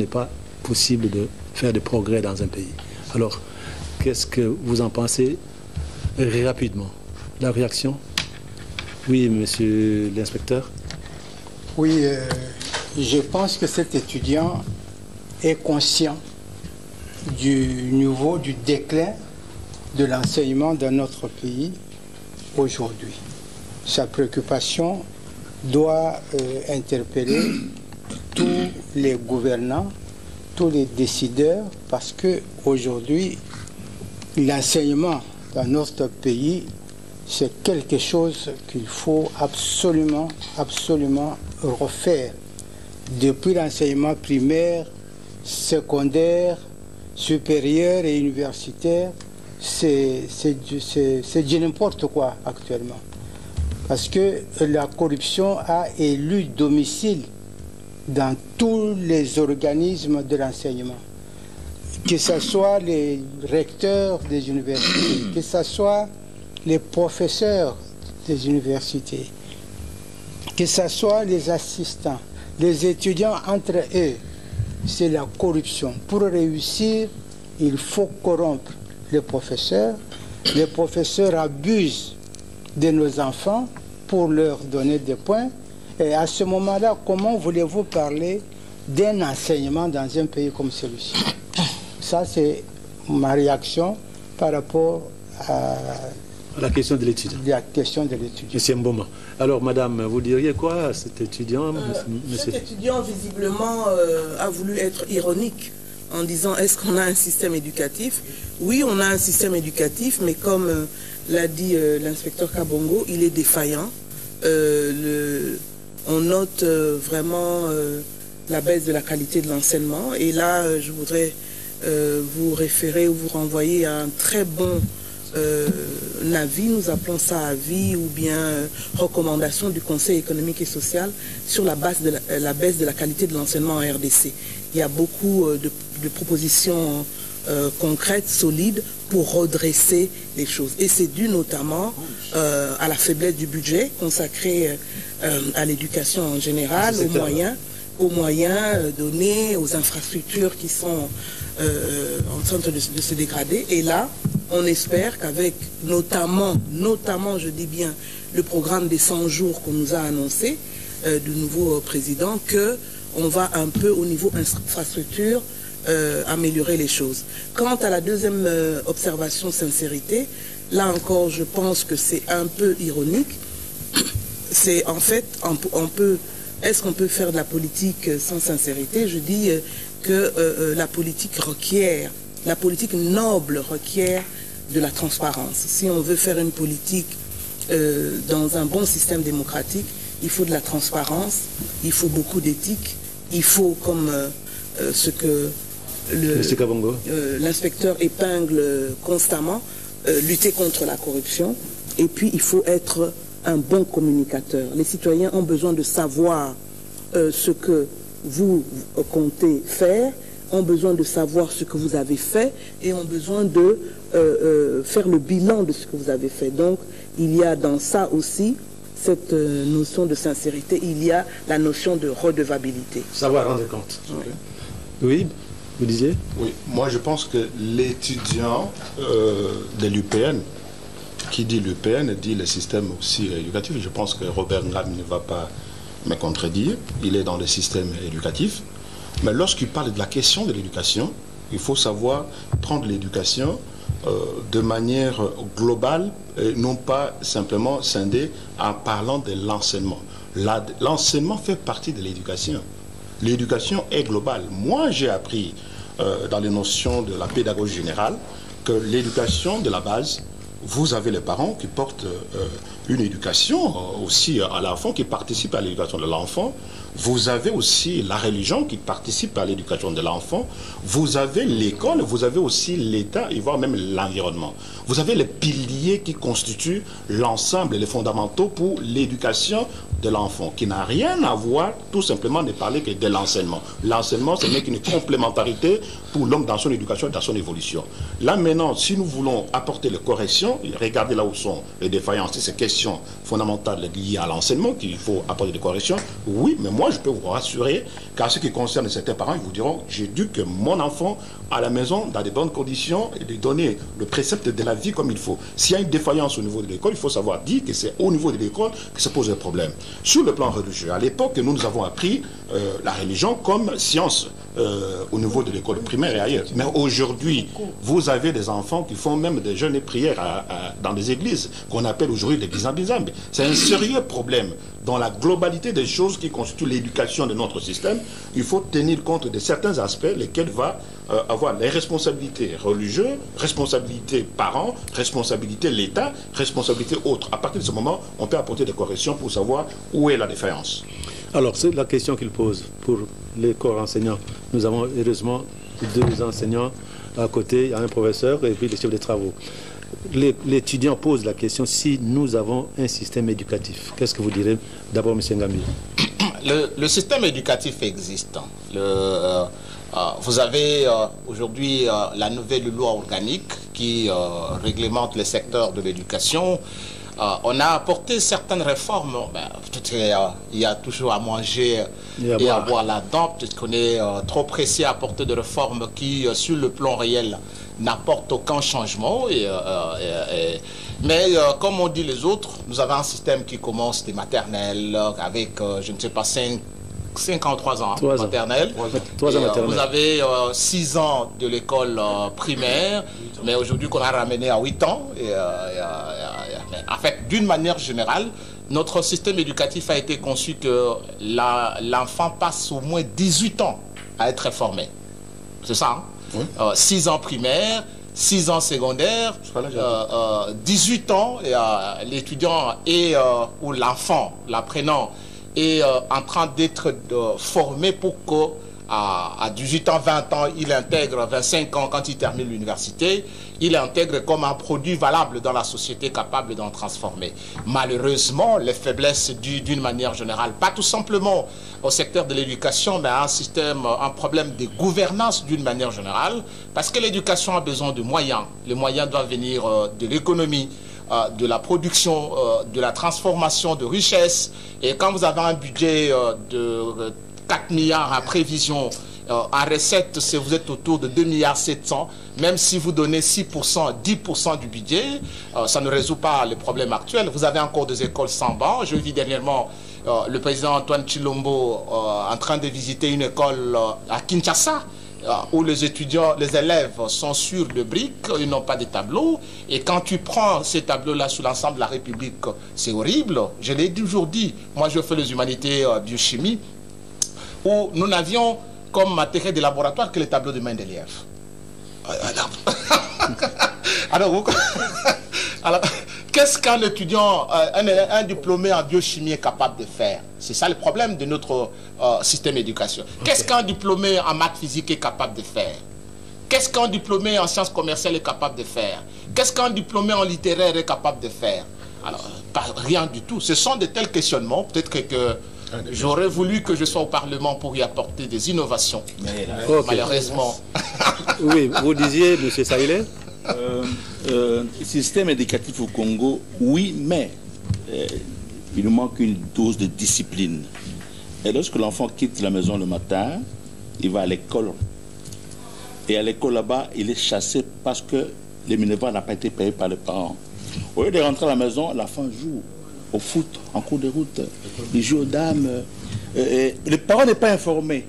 n'est pas possible de faire des progrès dans un pays. Alors, qu'est-ce que vous en pensez rapidement? La réaction? Oui, monsieur l'inspecteur. Oui, je pense que cet étudiant est conscient du niveau du déclin de l'enseignement dans notre pays aujourd'hui. Sa préoccupation doit interpeller tous les gouvernants, tous les décideurs, parce qu'aujourd'hui, l'enseignement dans notre pays, c'est quelque chose qu'il faut absolument refaire. Depuis l'enseignement primaire, secondaire, supérieur et universitaire, c'est du n'importe quoi actuellement. Parce que la corruption a élu domicile dans tous les organismes de l'enseignement. Que ce soit les recteurs des universités, que ce soit les professeurs des universités, que ce soit les assistants, les étudiants entre eux, c'est la corruption. Pour réussir, il faut corrompre les professeurs. Les professeurs abusent de nos enfants pour leur donner des points. Et à ce moment-là, comment voulez-vous parler d'un enseignement dans un pays comme celui-ci? Ça, c'est ma réaction par rapport à la question de l'étudiant. La question de l'étudiant. Monsieur Mboma. Alors, madame, vous diriez quoi à cet étudiant? Cet étudiant, visiblement, a voulu être ironique en disant, est-ce qu'on a un système éducatif? Oui, on a un système éducatif, mais comme l'a dit l'inspecteur Kabongo, il est défaillant. On note vraiment la baisse de la qualité de l'enseignement. Et là, je voudrais vous référer ou vous renvoyer à un très bon avis, nous appelons ça avis ou bien recommandation du Conseil économique et social sur la baisse de la qualité de l'enseignement en RDC. Il y a beaucoup de propositions concrètes, solides pour redresser les choses. Et c'est dû notamment à la faiblesse du budget consacré à l'éducation en général, aux moyens donnés, aux infrastructures qui sont en train de se dégrader. Et là, on espère qu'avec notamment, je dis bien, le programme des 100 jours qu'on nous a annoncé du nouveau président, qu'on va un peu au niveau infrastructure améliorer les choses. Quant à la deuxième observation, sincérité, là encore, je pense que c'est un peu ironique. C'est en fait, est-ce qu'on peut faire de la politique sans sincérité? Je dis que la politique noble requiert de la transparence. Si on veut faire une politique dans un bon système démocratique, il faut de la transparence, il faut beaucoup d'éthique, il faut, comme ce que l'inspecteur épingle constamment, lutter contre la corruption, et puis il faut être un bon communicateur. Les citoyens ont besoin de savoir ce que vous comptez faire, ont besoin de savoir ce que vous avez fait et ont besoin de faire le bilan de ce que vous avez fait. Donc, il y a dans ça aussi cette notion de sincérité, il y a la notion de redevabilité. Savoir rendre compte. Oui, vous disiez? Oui, moi je pense que l'étudiant de l'UPN, qui dit l'UPN, dit le système aussi éducatif. Je pense que Robert Ngam ne va pas me contredire, il est dans le système éducatif. Mais lorsqu'il parle de la question de l'éducation, il faut savoir prendre l'éducation de manière globale, et non pas simplement scindée en parlant de l'enseignement. L'enseignement fait partie de l'éducation. L'éducation est globale. Moi, j'ai appris dans les notions de la pédagogie générale que l'éducation de la base, vous avez les parents qui portent une éducation aussi à l'enfant, qui participent à l'éducation de l'enfant. Vous avez aussi la religion qui participe à l'éducation de l'enfant. Vous avez l'école, vous avez aussi l'État et voire même l'environnement. Vous avez les piliers qui constituent l'ensemble et les fondamentaux pour l'éducation de l'enfant, qui n'a rien à voir tout simplement de parler que de l'enseignement. L'enseignement, ce n'est qu'une complémentarité pour l'homme dans son éducation et dans son évolution. Là maintenant, si nous voulons apporter les corrections, regardez là où sont les défaillances, ces questions fondamentales liées à l'enseignement, qu'il faut apporter des corrections, oui, mais moi moi, je peux vous rassurer qu'en ce qui concerne certains parents, ils vous diront, j'éduque mon enfant à la maison dans de bonnes conditions et lui donner le précepte de la vie comme il faut. S'il y a une défaillance au niveau de l'école, il faut savoir dire que c'est au niveau de l'école que se pose le problème. Sur le plan religieux, à l'époque, nous avons appris la religion comme science au niveau de l'école primaire et ailleurs. Mais aujourd'hui, vous avez des enfants qui font même des jeûnes et prières dans des églises qu'on appelle aujourd'hui les bizambizambes. C'est un sérieux problème. Dans la globalité des choses qui constituent l'éducation de notre système, il faut tenir compte de certains aspects, lesquels va avoir les responsabilités religieuses, responsabilités parents, responsabilités l'État, responsabilités autres. À partir de ce moment, on peut apporter des corrections pour savoir où est la défaillance. Alors, c'est la question qu'il pose pour les corps enseignants. Nous avons heureusement 2 enseignants à côté, il y a un professeur et puis le chef de travaux. L'étudiant pose la question si nous avons un système éducatif. Qu'est-ce que vous direz d'abord, M. Ngambi? Le système éducatif existe. Vous avez aujourd'hui la nouvelle loi organique qui réglemente les secteurs de l'éducation. On a apporté certaines réformes. Peut-être il y a toujours à manger et à boire là-dedans. Peut-être qu'on est trop pressé à apporter des réformes qui, sur le plan réel, n'apportent aucun changement. Mais comme on dit les autres, nous avons un système qui commence des maternelles avec, je ne sais pas, 53 ans maternelle. 3 ans maternelle. Vous avez 6 ans de l'école primaire, mais aujourd'hui qu'on a ramené à 8 ans. En fait, d'une manière générale, notre système éducatif a été conçu que l'enfant passe au moins 18 ans à être formé. C'est ça, hein? Oui. 6 ans primaire, 6 ans secondaire, 18 ans, l'étudiant ou l'enfant, l'apprenant, est en train d'être formé pour qu'à 18 ans, 20 ans, il intègre 25 ans quand il termine l'université, il intègre comme un produit valable dans la société capable d'en transformer. Malheureusement, les faiblesses dues d'une manière générale, pas tout simplement au secteur de l'éducation, mais à un problème de gouvernance d'une manière générale, parce que l'éducation a besoin de moyens. Les moyens doivent venir de l'économie, de la production, de la transformation de richesses. Et quand vous avez un budget de 4 milliards à prévision, en recette, vous êtes autour de 2,7 milliards, même si vous donnez 6%, 10% du budget, ça ne résout pas les problèmes actuels. Vous avez encore des écoles sans banc. Je vis dernièrement le président Antoine Chilombo en train de visiter une école à Kinshasa, où les étudiants, les élèves sont sur le briques, ils n'ont pas de tableaux. Et quand tu prends ces tableaux-là sur l'ensemble de la République, c'est horrible. Je l'ai toujours dit, moi je fais les humanités biochimie, où nous n'avions comme matériel de laboratoire que les tableaux de Mendeleïev. Alors qu'est-ce qu'un étudiant, un diplômé en biochimie est capable de faire? C'est ça le problème de notre système d'éducation. Qu'est-ce qu'un diplômé en maths physique est capable de faire? Qu'est-ce qu'un diplômé en sciences commerciales est capable de faire? Qu'est-ce qu'un diplômé en littéraire est capable de faire? Alors, rien du tout. Ce sont de tels questionnements. Peut-être que j'aurais voulu que je sois au Parlement pour y apporter des innovations. Mais malheureusement... Oui, vous disiez, M. Saïlé, système éducatif au Congo, oui, mais il nous manque une dose de discipline. Et lorsque l'enfant quitte la maison le matin, il va à l'école. Et à l'école là-bas, il est chassé parce que les minervois n'ont pas été payés par les parents. Au lieu de rentrer à la maison, l'enfant joue au foot, en cours de route. Il joue aux dames. Le parent n'est pas informé.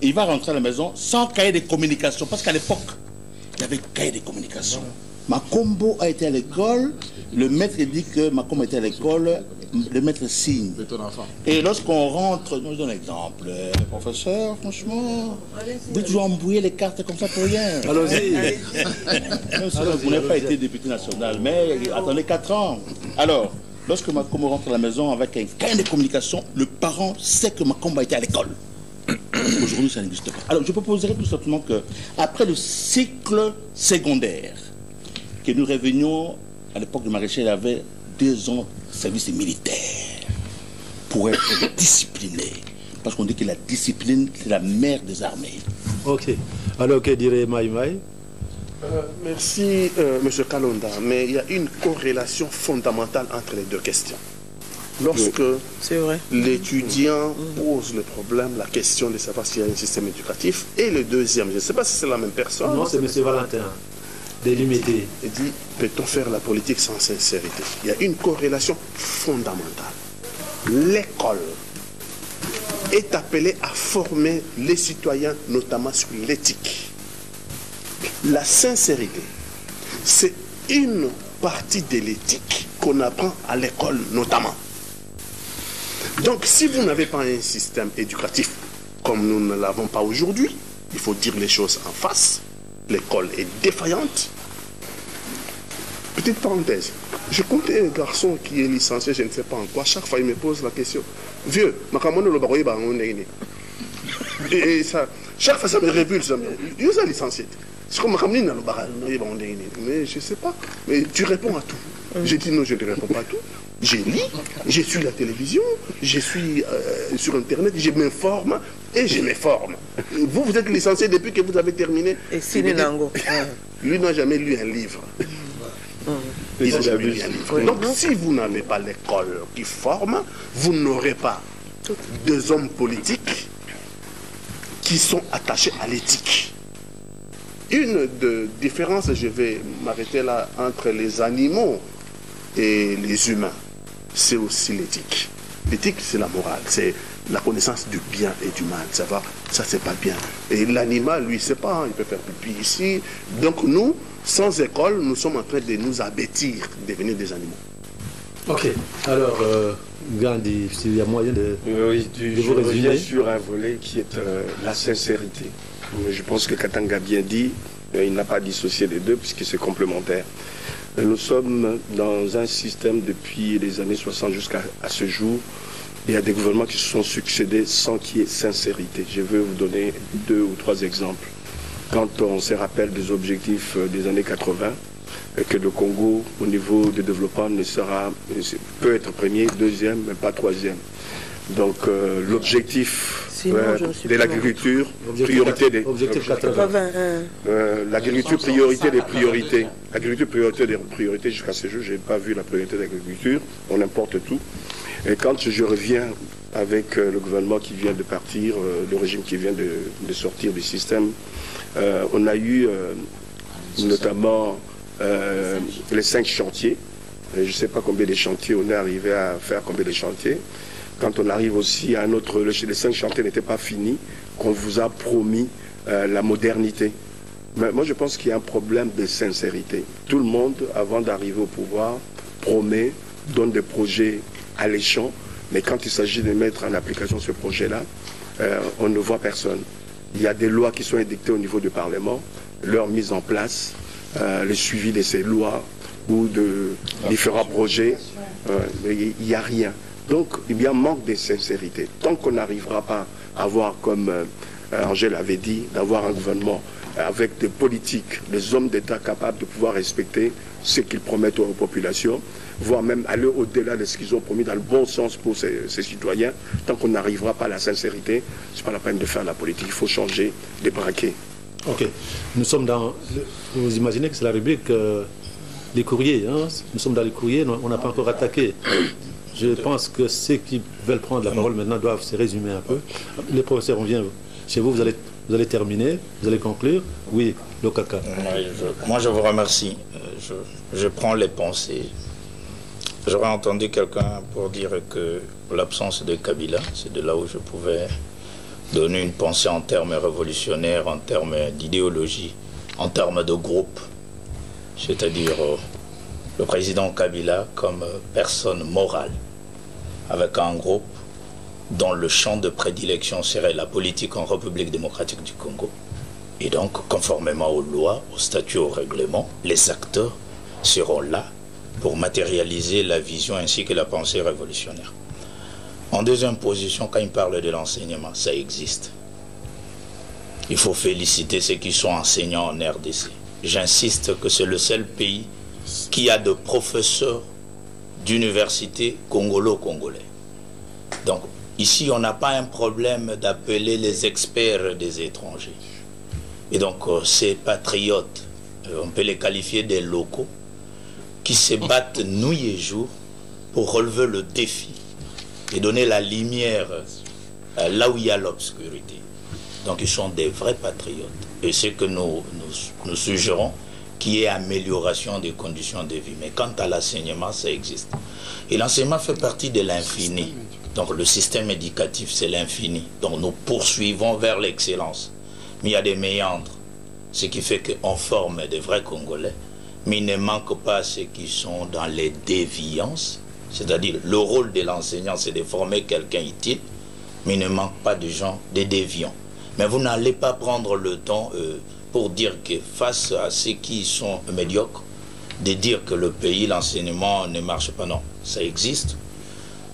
Il va rentrer à la maison sans cahier de communication. Parce qu'à l'époque, il y avait cahier de communication. Makombo a été à l'école. Le maître dit que Makombo était à l'école. Le maître signe. Et lorsqu'on rentre, je donne un exemple. Le professeur, franchement, vous toujours embrouiller les cartes comme ça pour rien. Allons-y. Vous n'avez pas été député national, mais attendez 4 ans. Alors, lorsque Makombo rentre à la maison avec un cahier de communication, le parent sait que Makombo a été à l'école. Aujourd'hui, ça n'existe pas. Alors, je proposerais tout simplement que, après le cycle secondaire, que nous revenions à l'époque de Maréchal, il y avait 2 ans de service militaire pour être discipliné. Parce qu'on dit que la discipline, c'est la mère des armées. Ok. Alors, que dirait Maïmaï? Merci, M. Kalonda. Mais il y a une corrélation fondamentale entre les deux questions. lorsque C'est vrai. l'étudiant pose le problème, la question de savoir s'il y a un système éducatif, et le deuxième, je ne sais pas si c'est la même personne. Non, c'est M. Valentin, des limités. Il dit, peut-on faire la politique sans sincérité? Il y a une corrélation fondamentale. L'école est appelée à former les citoyens, notamment sur l'éthique. La sincérité, c'est une partie de l'éthique qu'on apprend à l'école notamment. Donc si vous n'avez pas un système éducatif comme nous ne l'avons pas aujourd'hui, il faut dire les choses en face, l'école est défaillante. Petite parenthèse, je comptais un garçon qui est licencié, je ne sais pas en quoi, chaque fois il me pose la question, vieux, et ça, chaque fois ça me répulse, il est licencié. Mais je ne sais pas, mais tu réponds à tout. J'ai dit non, je ne réponds pas à tout. Je lis, je suis la télévision, je suis sur Internet, je m'informe et je me forme. Vous, vous êtes licencié depuis que vous avez terminé. Et Sine Nango. Lui n'a jamais lu un livre. Il n'a jamais lu un livre. Donc si vous n'avez pas l'école qui forme, vous n'aurez pas des hommes politiques qui sont attachés à l'éthique. Une différence, je vais m'arrêter là, entre les animaux et les humains, c'est aussi l'éthique. L'éthique, c'est la morale, c'est la connaissance du bien et du mal. Ça va, ça c'est pas bien. Et l'animal, lui, c'est pas, il peut faire pipi ici. Donc nous, sans école, nous sommes en train de nous abêtir, devenir des animaux. Ok, alors, Gandhi, s'il y a moyen de, oui, de je vous résumer. reviens sur un volet qui est la sincérité. Je pense que Katanga a bien dit, il n'a pas dissocié les deux puisque c'est complémentaire. Nous sommes dans un système depuis les années 60 jusqu'à ce jour. Il y a des gouvernements qui se sont succédés sans qu'il y ait sincérité. Je vais vous donner 2 ou 3 exemples. Quand on se rappelle des objectifs des années 80, que le Congo, au niveau du développement, peut être premier, deuxième, mais pas troisième. Donc l'objectif de l'agriculture, priorité des l'agriculture, priorité des priorités. L'agriculture, priorité des priorités. Jusqu'à ce jour, je n'ai pas vu la priorité de l'agriculture. On importe tout. Et quand je reviens avec le gouvernement qui vient de partir, le régime qui vient de sortir du système, on a eu notamment les 5 chantiers. Je ne sais pas combien de chantiers on est arrivé à faire, combien de chantiers. Quand on arrive aussi à un autre, les 5 chantiers n'étaient pas finis, qu'on vous a promis la modernité. Mais moi, je pense qu'il y a un problème de sincérité. Tout le monde, avant d'arriver au pouvoir, promet, donne des projets alléchants, mais quand il s'agit de mettre en application ce projet-là, on ne voit personne. Il y a des lois qui sont édictées au niveau du Parlement, leur mise en place, le suivi de ces lois ou de différents projets, mais il n'y a rien. Donc, il y a un manque de sincérité. Tant qu'on n'arrivera pas à avoir, comme Angèle avait dit, d'avoir un gouvernement avec des politiques, des hommes d'État capables de pouvoir respecter ce qu'ils promettent aux populations, voire même aller au-delà de ce qu'ils ont promis dans le bon sens pour ces citoyens, tant qu'on n'arrivera pas à la sincérité, ce n'est pas la peine de faire la politique. Il faut changer les braquets. Ok. Nous sommes dans... Vous imaginez que c'est la rubrique des courriers. Hein? Nous sommes dans les courriers, on n'a pas encore attaqué. Je pense que ceux qui veulent prendre la parole maintenant doivent se résumer un peu. Les professeurs, on vient chez vous, vous allez terminer, vous allez conclure. Oui, Lokaka. Moi, je vous remercie. Je prends les pensées. J'aurais entendu quelqu'un pour dire que l'absence de Kabila, c'est de là où je pouvais donner une pensée en termes révolutionnaires, en termes d'idéologie, en termes de groupe. C'est-à-dire le président Kabila comme personne morale, avec un groupe dont le champ de prédilection serait la politique en République démocratique du Congo. Et donc, conformément aux lois, aux statuts, aux règlements, les acteurs seront là pour matérialiser la vision ainsi que la pensée révolutionnaire. En deuxième position, quand il parle de l'enseignement, ça existe. Il faut féliciter ceux qui sont enseignants en RDC. J'insiste que c'est le seul pays qui a de professeurs d'université congolo-congolais. Donc, ici, on n'a pas un problème d'appeler les experts des étrangers. Et donc, ces patriotes, on peut les qualifier des locaux, qui se battent nuit et jour pour relever le défi et donner la lumière là où il y a l'obscurité. Donc ils sont des vrais patriotes. Et c'est que nous suggérons qu'il y ait amélioration des conditions de vie. Mais quant à l'enseignement, ça existe. Et l'enseignement fait partie de l'infini. Donc le système éducatif, c'est l'infini. Donc nous poursuivons vers l'excellence. Mais il y a des méandres. Ce qui fait qu'on forme des vrais Congolais. Mais il ne manque pas ceux qui sont dans les déviances. C'est-à-dire le rôle de l'enseignant, c'est de former quelqu'un utile. Mais il ne manque pas de gens, des déviants. Mais vous n'allez pas prendre le temps pour dire que face à ceux qui sont médiocres, de dire que le pays, l'enseignement ne marche pas. Non, ça existe.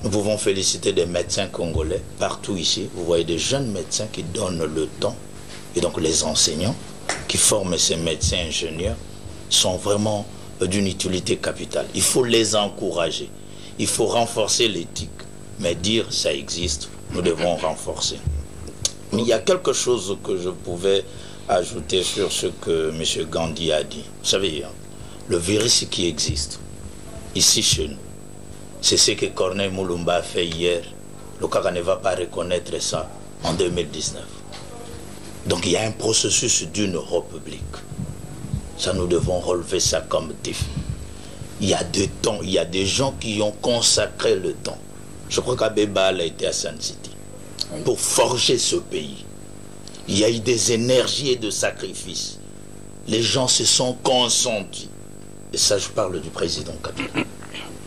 Nous pouvons féliciter des médecins congolais partout ici. Vous voyez des jeunes médecins qui donnent le temps. Et donc les enseignants qui forment ces médecins ingénieurs sont vraiment d'une utilité capitale. Il faut les encourager. Il faut renforcer l'éthique. Mais dire ça existe, nous devons renforcer. Mais il y a quelque chose que je pouvais ajouter sur ce que M. Gandhi a dit. Vous savez, le virus qui existe ici chez nous, c'est ce que Corneille Moulumba a fait hier. Le Kaka ne va pas reconnaître ça en 2019. Donc il y a un processus d'une république. Ça, nous devons relever ça comme défi. Il y a des temps, il y a des gens qui ont consacré le temps. Je crois qu'Abébal a été à Sun City pour forger ce pays. Il y a eu des énergies et de sacrifices. Les gens se sont consentis. Et ça, je parle du président Kabila.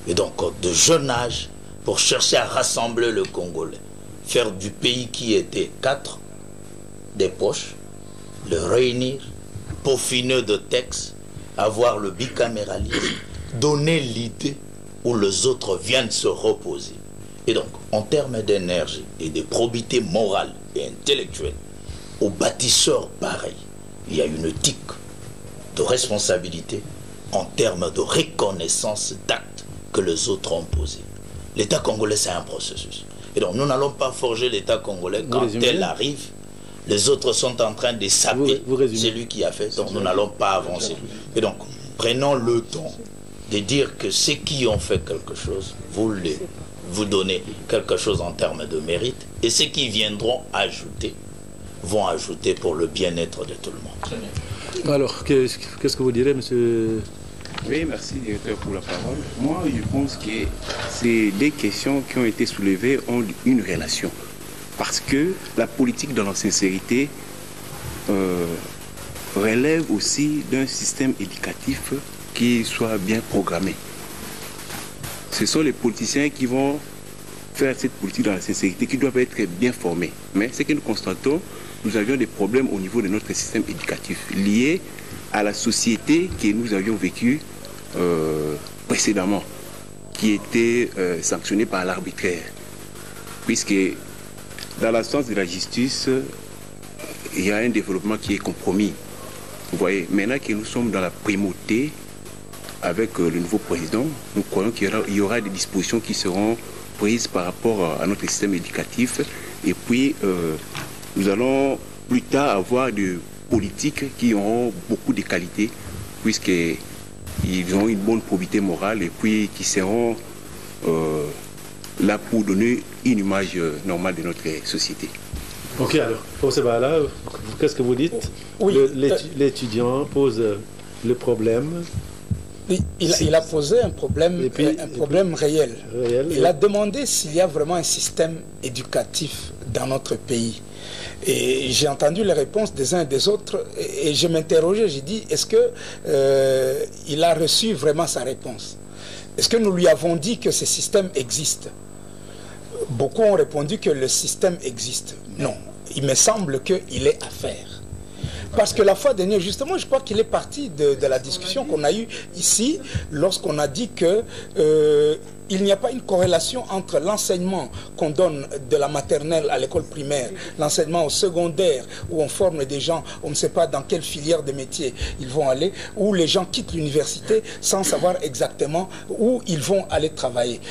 Et donc, de jeune âge, pour chercher à rassembler le Congolais, faire du pays qui était 4 des poches, le réunir, peaufiner de textes, avoir le bicaméralisme, donner l'idée où les autres viennent se reposer. Et donc, en termes d'énergie et de probité morale et intellectuelle, aux bâtisseurs pareils, il y a une éthique de responsabilité en termes de reconnaissance d'actes que les autres ont posés. L'État congolais, c'est un processus. Et donc, nous n'allons pas forger l'État congolais quand tel arrive. Les autres sont en train de saper. C'est lui qui a fait, donc nous n'allons pas avancer. Et donc, prenons le temps de dire que ceux qui ont fait quelque chose, vous donnez quelque chose en termes de mérite, et ceux qui viendront ajouter, vont ajouter pour le bien-être de tout le monde. Alors, qu'est-ce que vous direz, monsieur? Oui, merci, directeur, pour la parole. Moi, je pense que ces deux questions qui ont été soulevées ont une relation. Parce que la politique de la sincérité relève aussi d'un système éducatif qui soit bien programmé. Ce sont les politiciens qui vont faire cette politique dans la sincérité, qui doivent être bien formés. Mais ce que nous constatons, nous avions des problèmes au niveau de notre système éducatif liés à la société que nous avions vécue précédemment, qui était sanctionnée par l'arbitraire. Puisque dans la science de la justice, il y a un développement qui est compromis. Vous voyez, maintenant que nous sommes dans la primauté avec le nouveau président, nous croyons qu'il y aura des dispositions qui seront prises par rapport à notre système éducatif. Et puis, nous allons plus tard avoir des politiques qui auront beaucoup de qualités, puisqu'ils ont une bonne probité morale et puis qui seront là pour donner une image normale de notre société. Ok, alors, pour ce là, qu'est-ce que vous dites? Oui, l'étudiant pose le problème. Il a posé un problème, réel. Il a demandé s'il y a vraiment un système éducatif dans notre pays. Et j'ai entendu les réponses des uns et des autres et je m'interrogeais, j'ai dit, est-ce qu'il a reçu vraiment sa réponse? Est-ce que nous lui avons dit que ce système existe? Beaucoup ont répondu que le système existe. Non, il me semble qu'il est à faire. Parce que la fois dernière, justement, je crois qu'il est parti de la discussion qu'on a eue ici, lorsqu'on a dit que il n'y a pas une corrélation entre l'enseignement qu'on donne de la maternelle à l'école primaire, l'enseignement au secondaire, où on forme des gens, on ne sait pas dans quelle filière de métier ils vont aller, où les gens quittent l'université sans savoir exactement où ils vont aller travailler.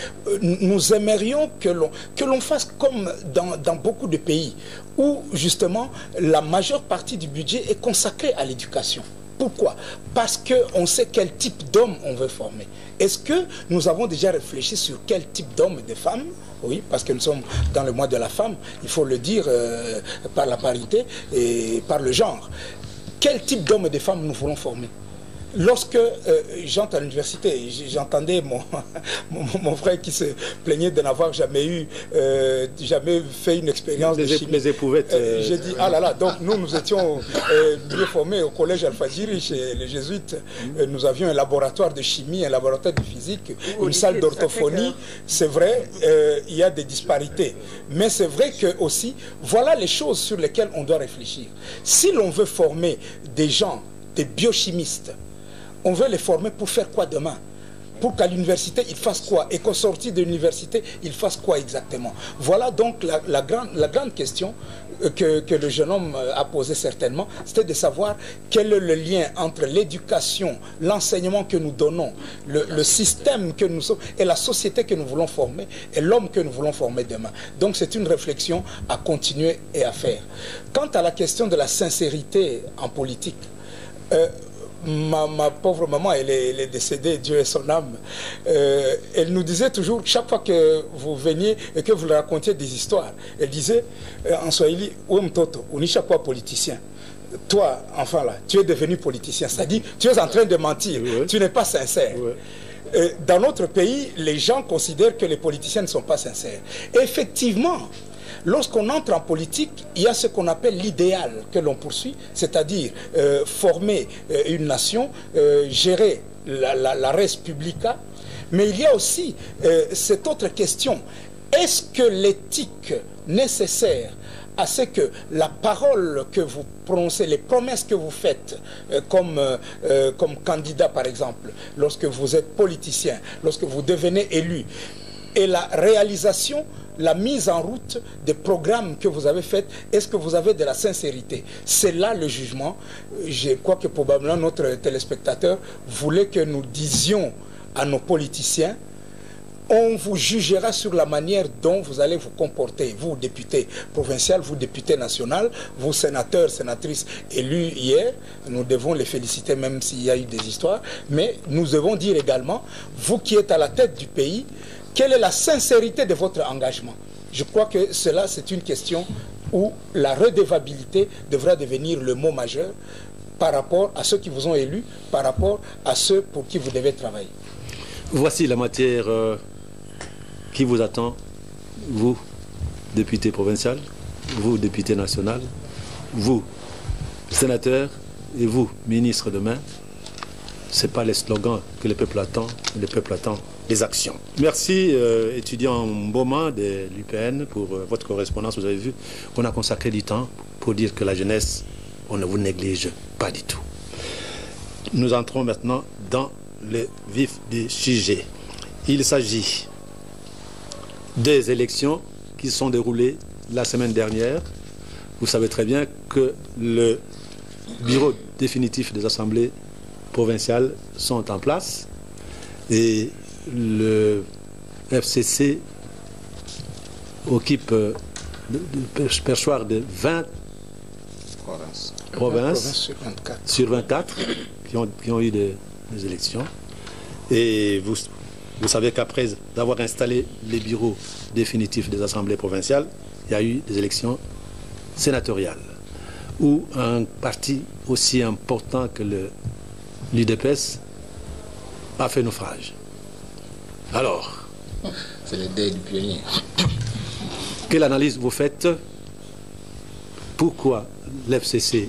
Nous aimerions que l'on fasse comme dans beaucoup de pays, où justement la majeure partie du budget est consacrée à l'éducation. Pourquoi? Parce qu'on sait quel type d'homme on veut former. Est-ce que nous avons déjà réfléchi sur quel type d'homme et de femmes? Oui, parce que nous sommes dans le mois de la femme, il faut le dire par la parité et par le genre. Quel type d'homme et de femmes nous voulons former? Lorsque j'entre à l'université, j'entendais mon frère qui se plaignait de n'avoir jamais fait une expérience de chimie. Les éprouvettes. J'ai dit, ah là là, donc nous étions mieux formés au collège Al-Fajiri chez les jésuites. Nous avions un laboratoire de chimie, un laboratoire de physique, une salle d'orthophonie. C'est vrai, il y a des disparités. Mais c'est vrai que aussi, voilà les choses sur lesquelles on doit réfléchir. Si l'on veut former des gens, des biochimistes, on veut les former pour faire quoi demain? Pour qu'à l'université, ils fassent quoi? Et qu'au sortir de l'université, ils fassent quoi exactement? Voilà donc la grande question que le jeune homme a posée certainement. C'était de savoir quel est le lien entre l'éducation, l'enseignement que nous donnons, le système que nous sommes, et la société que nous voulons former, et l'homme que nous voulons former demain. Donc c'est une réflexion à continuer et à faire. Quant à la question de la sincérité en politique, ma pauvre maman, elle est décédée, Dieu ait son âme. Elle nous disait toujours, chaque fois que vous veniez et que vous lui racontiez des histoires, elle disait en Swahili, Ouemtoto, on n'est pas politicien. Toi, enfant là, tu es devenu politicien. C'est-à-dire, tu es en train de mentir, tu n'es pas sincère. Dans notre pays, les gens considèrent que les politiciens ne sont pas sincères. Et effectivement, lorsqu'on entre en politique, il y a ce qu'on appelle l'idéal que l'on poursuit, c'est-à-dire former une nation, gérer la res publica. Mais il y a aussi cette autre question. Est-ce que l'éthique nécessaire à ce que la parole que vous prononcez, les promesses que vous faites comme candidat par exemple, lorsque vous êtes politicien, lorsque vous devenez élu, et la réalisation, la mise en route des programmes que vous avez faits, est-ce que vous avez de la sincérité? C'est là le jugement. Je crois que probablement notre téléspectateur voulait que nous disions à nos politiciens, on vous jugera sur la manière dont vous allez vous comporter, vous députés provinciaux, vous députés nationaux, vous sénateurs, sénatrices élus hier, nous devons les féliciter même s'il y a eu des histoires, mais nous devons dire également, vous qui êtes à la tête du pays, quelle est la sincérité de votre engagement? Je crois que cela, c'est une question où la redevabilité devra devenir le mot majeur par rapport à ceux qui vous ont élus, par rapport à ceux pour qui vous devez travailler. Voici la matière qui vous attend, vous, député provincial, vous, député national, vous, sénateur, et vous, ministre demain. Ce n'est pas les slogans que le peuple attend les actions. Merci, étudiant Mboma de l'UPN, pour votre correspondance. Vous avez vu qu'on a consacré du temps pour dire que la jeunesse, on ne vous néglige pas du tout. Nous entrons maintenant dans le vif du sujet. Il s'agit des élections qui se sont déroulées la semaine dernière. Vous savez très bien que le bureau définitif des assemblées provinciales sont en place et le FCC occupe le perchoir de 20 provinces sur 24 qui ont eu des élections. Et vous savez qu'après d'avoir installé les bureaux définitifs des assemblées provinciales, il y a eu des élections sénatoriales, où un parti aussi important que l'UDPS a fait naufrage. Alors, c'est le dé du pionnier. Quelle analyse vous faites? Pourquoi l'FCC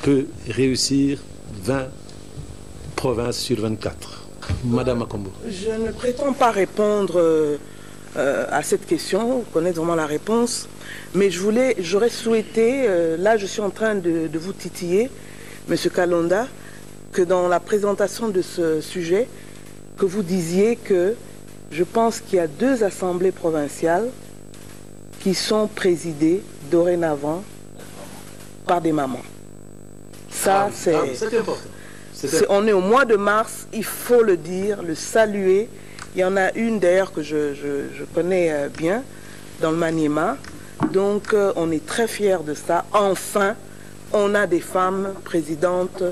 peut réussir 20 provinces sur 24? Madame Makombo. Je ne prétends pas répondre à cette question, connaître vraiment la réponse, mais j'aurais souhaité, là je suis en train de vous titiller, M. Kalonda, que dans la présentation de ce sujet, que vous disiez que je pense qu'il y a 2 assemblées provinciales qui sont présidées dorénavant par des mamans. Ça, c'est important. On est au mois de mars, il faut le dire, le saluer. Il y en a une d'ailleurs que je connais bien, dans le Maniema. Donc on est très fiers de ça. Enfin, on a des femmes présidentes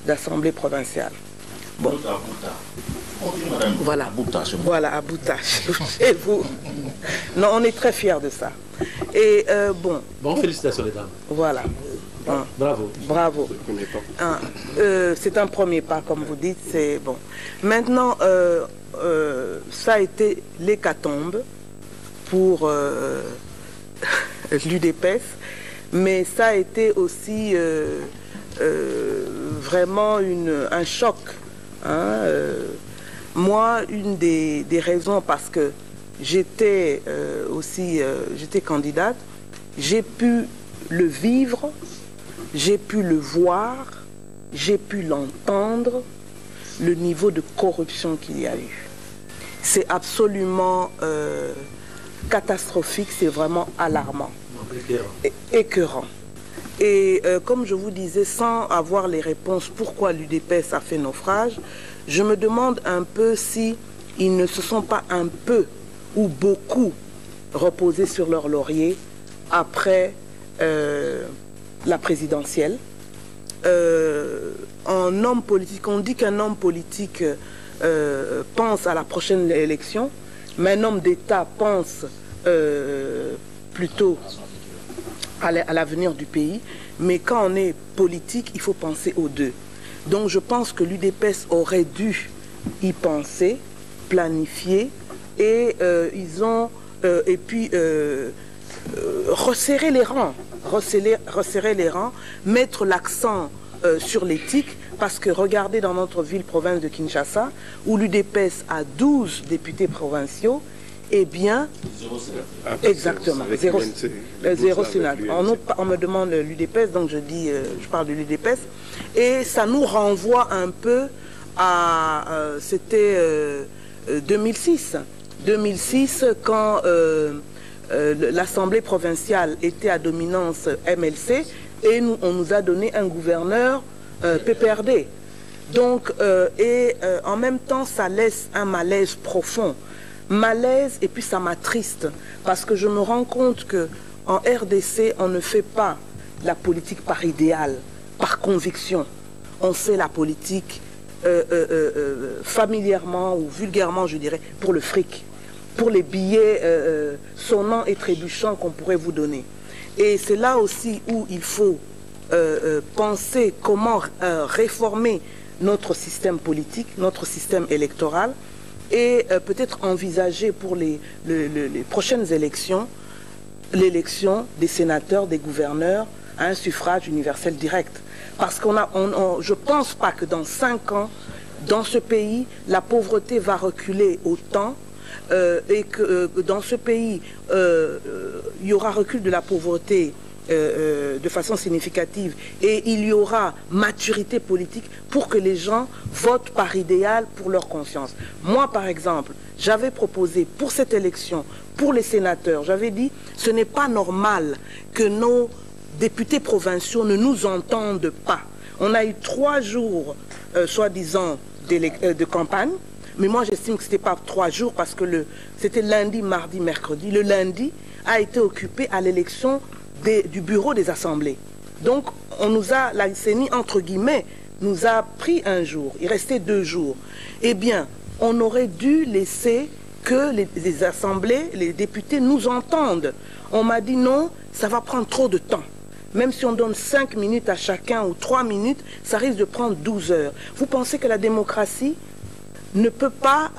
d'assemblée provinciale. Bon. Voilà. Voilà, à Bouta. Et vous. Non, on est très fiers de ça. Et bon. Bon, félicitations les dames. Voilà. Bravo. Bravo. C'est un premier pas, comme vous dites. C'est bon. Maintenant, ça a été l'hécatombe pour l'UDPS, mais ça a été aussi vraiment un choc. Hein, moi, une des raisons, parce que j'étais j'étais candidate, j'ai pu le vivre, j'ai pu le voir, j'ai pu l'entendre, le niveau de corruption qu'il y a eu. C'est absolument catastrophique, c'est vraiment alarmant, écœurant. Et comme je vous disais, sans avoir les réponses pourquoi l'UDPS a fait naufrage, je me demande un peu si ils ne se sont pas un peu ou beaucoup reposés sur leur laurier après la présidentielle. Un homme politique, on dit qu'un homme politique pense à la prochaine élection, mais un homme d'État pense plutôt à l'avenir du pays. Mais quand on est politique, il faut penser aux deux. Donc je pense que l'UDPS aurait dû y penser, planifier, et ils ont et puis resserrer les rangs, mettre l'accent sur l'éthique, parce que regardez dans notre ville-province de Kinshasa, où l'UDPS a 12 députés provinciaux, eh bien, exactement, zéro sénateur. On me demande l'UDPS, donc je parle de l'UDPS, et ça nous renvoie un peu à, c'était 2006. 2006, quand l'Assemblée provinciale était à dominance MLC, et on nous a donné un gouverneur PPRD. Donc, en même temps, ça laisse un malaise profond. Malaise, et puis ça m'attriste, parce que je me rends compte qu'en RDC, on ne fait pas la politique par idéal, par conviction. On fait la politique familièrement ou vulgairement, je dirais, pour le fric, pour les billets sonnants et trébuchants qu'on pourrait vous donner. Et c'est là aussi où il faut penser comment réformer notre système politique, notre système électoral, et peut-être envisager pour les prochaines élections, l'élection des sénateurs, des gouverneurs à un suffrage universel direct. Parce je ne pense pas que dans 5 ans, dans ce pays, la pauvreté va reculer autant et que dans ce pays, il y aura recul de la pauvreté de façon significative, et il y aura maturité politique pour que les gens votent par idéal pour leur conscience. Moi, par exemple, j'avais proposé pour cette élection, pour les sénateurs, j'avais dit, ce n'est pas normal que nos députés provinciaux ne nous entendent pas. On a eu 3 jours, soi-disant, de campagne, mais moi j'estime que ce n'était pas 3 jours parce que c'était lundi, mardi, mercredi. Le lundi a été occupé à l'élection du bureau des assemblées. Donc, la CENI, entre guillemets, nous a pris 1 jour. Il restait 2 jours. Eh bien, on aurait dû laisser que les assemblées, les députés nous entendent. On m'a dit non, ça va prendre trop de temps. Même si on donne 5 minutes à chacun ou 3 minutes, ça risque de prendre 12 heures. Vous pensez que la démocratie ne peut pas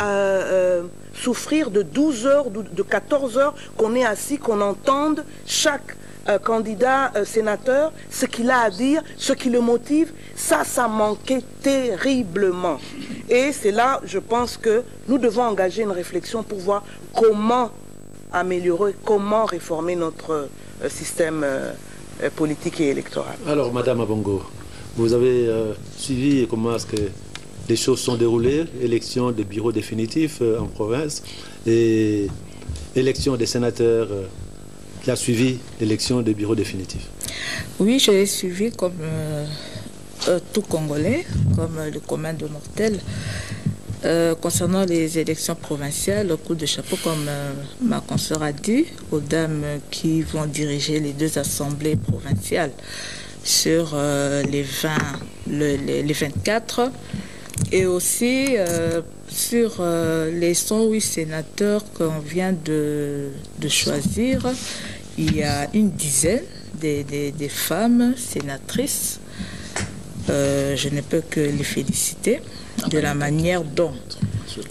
souffrir de 12 heures, de 14 heures, qu'on est assis, qu'on entende chaque candidat sénateur, ce qu'il a à dire, ce qui le motive? Ça manquait terriblement. Et c'est là, je pense que nous devons engager une réflexion pour voir comment améliorer, comment réformer notre système politique et électoral. Alors, Madame Abongo, vous avez suivi comment est-ce que les choses sont déroulées, élection des bureaux définitifs en province et élection des sénateurs qui a suivi l'élection des bureaux définitifs. Oui, je l'ai suivi comme tout Congolais, comme le commun de mortels. Concernant les élections provinciales, au coup de chapeau, comme ma consoeur a dit, aux dames qui vont diriger les 2 assemblées provinciales. sur les 24 et aussi sur les 108 sénateurs qu'on vient de choisir. Il y a une dizaine des femmes sénatrices. Je ne peux que les féliciter de la manière dont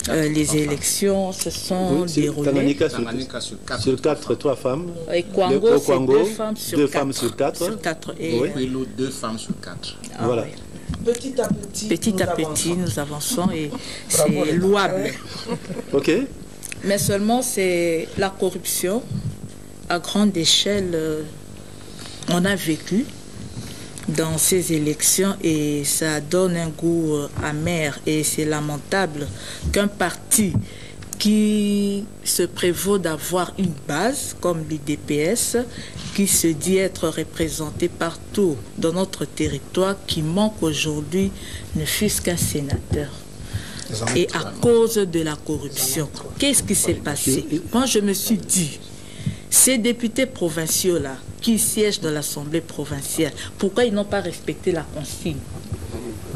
les élections se sont déroulées. Tanganyika sur 4, 3 femmes. Et Kwango, c'est 2 femmes sur 4. Et Kouilou, 2 femmes sur 4. Ah, voilà. Oui. Petit à petit, nous avançons et c'est louable. Ok. Mais seulement c'est la corruption à grande échelle. On a vécu dans ces élections et ça donne un goût amer et c'est lamentable qu'un parti qui se prévaut d'avoir une base comme l'IDPS, qui se dit être représenté partout dans notre territoire, qui manque aujourd'hui ne fût-ce qu'un sénateur. Et à cause de la corruption, qu'est-ce qui s'est passé? Moi, je me suis dit, ces députés provinciaux-là, qui siègent dans l'Assemblée provinciale, pourquoi ils n'ont pas respecté la consigne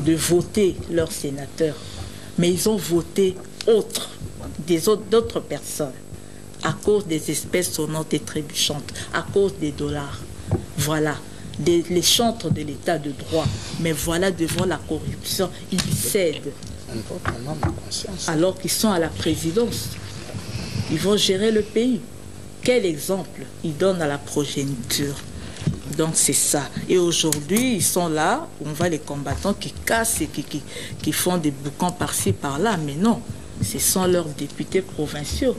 de voter leurs sénateurs? Mais ils ont voté d'autres personnes, à cause des espèces sonnantes et trébuchantes, à cause des dollars. Voilà, les chantres de l'état de droit. Mais voilà, devant la corruption, ils cèdent. Alors qu'ils sont à la présidence. Ils vont gérer le pays. Quel exemple ils donnent à la progéniture? Donc c'est ça. Et aujourd'hui, ils sont là, on voit les combattants qui cassent et qui font des boucans par-ci, par-là. Mais non, ce sont leurs députés provinciaux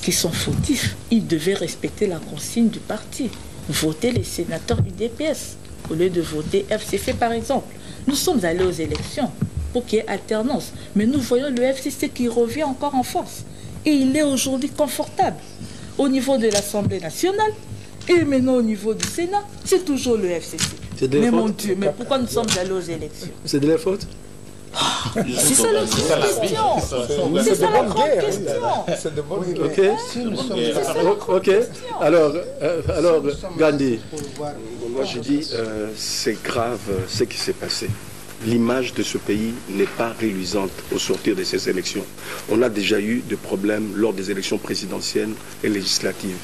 qui sont fautifs. Ils devaient respecter la consigne du parti. Voter les sénateurs UDPS au lieu de voter FCC par exemple. Nous sommes allés aux élections pour qu'il y ait alternance. Mais nous voyons le FCC qui revient encore en force. Et il est aujourd'hui confortable. Au niveau de l'Assemblée nationale et maintenant au niveau du Sénat, c'est toujours le FCC. Mais mon Dieu, mais pourquoi nous sommes allés aux élections? C'est de leur faute? C'est ça la grande question. C'est ça la grande question. Ok. Alors Gandhi. Moi je dis, c'est grave ce qui s'est passé. L'image de ce pays n'est pas reluisante au sortir de ces élections. On a déjà eu des problèmes lors des élections présidentielles et législatives.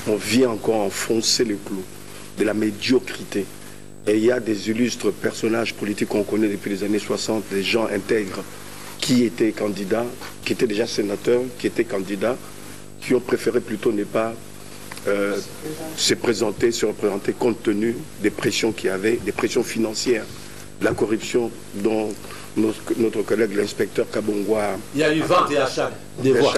On vient encore enfoncer le clou de la médiocrité. Et il y a des illustres personnages politiques qu'on connaît depuis les années 60, des gens intègres qui étaient candidats, qui étaient déjà sénateurs, qui étaient candidats, qui ont préféré plutôt ne pas se représenter compte tenu des pressions qu'il y avait, des pressions financières. La corruption dont notre collègue l'inspecteur Kabongwa... Il y a eu vente et achat de voix.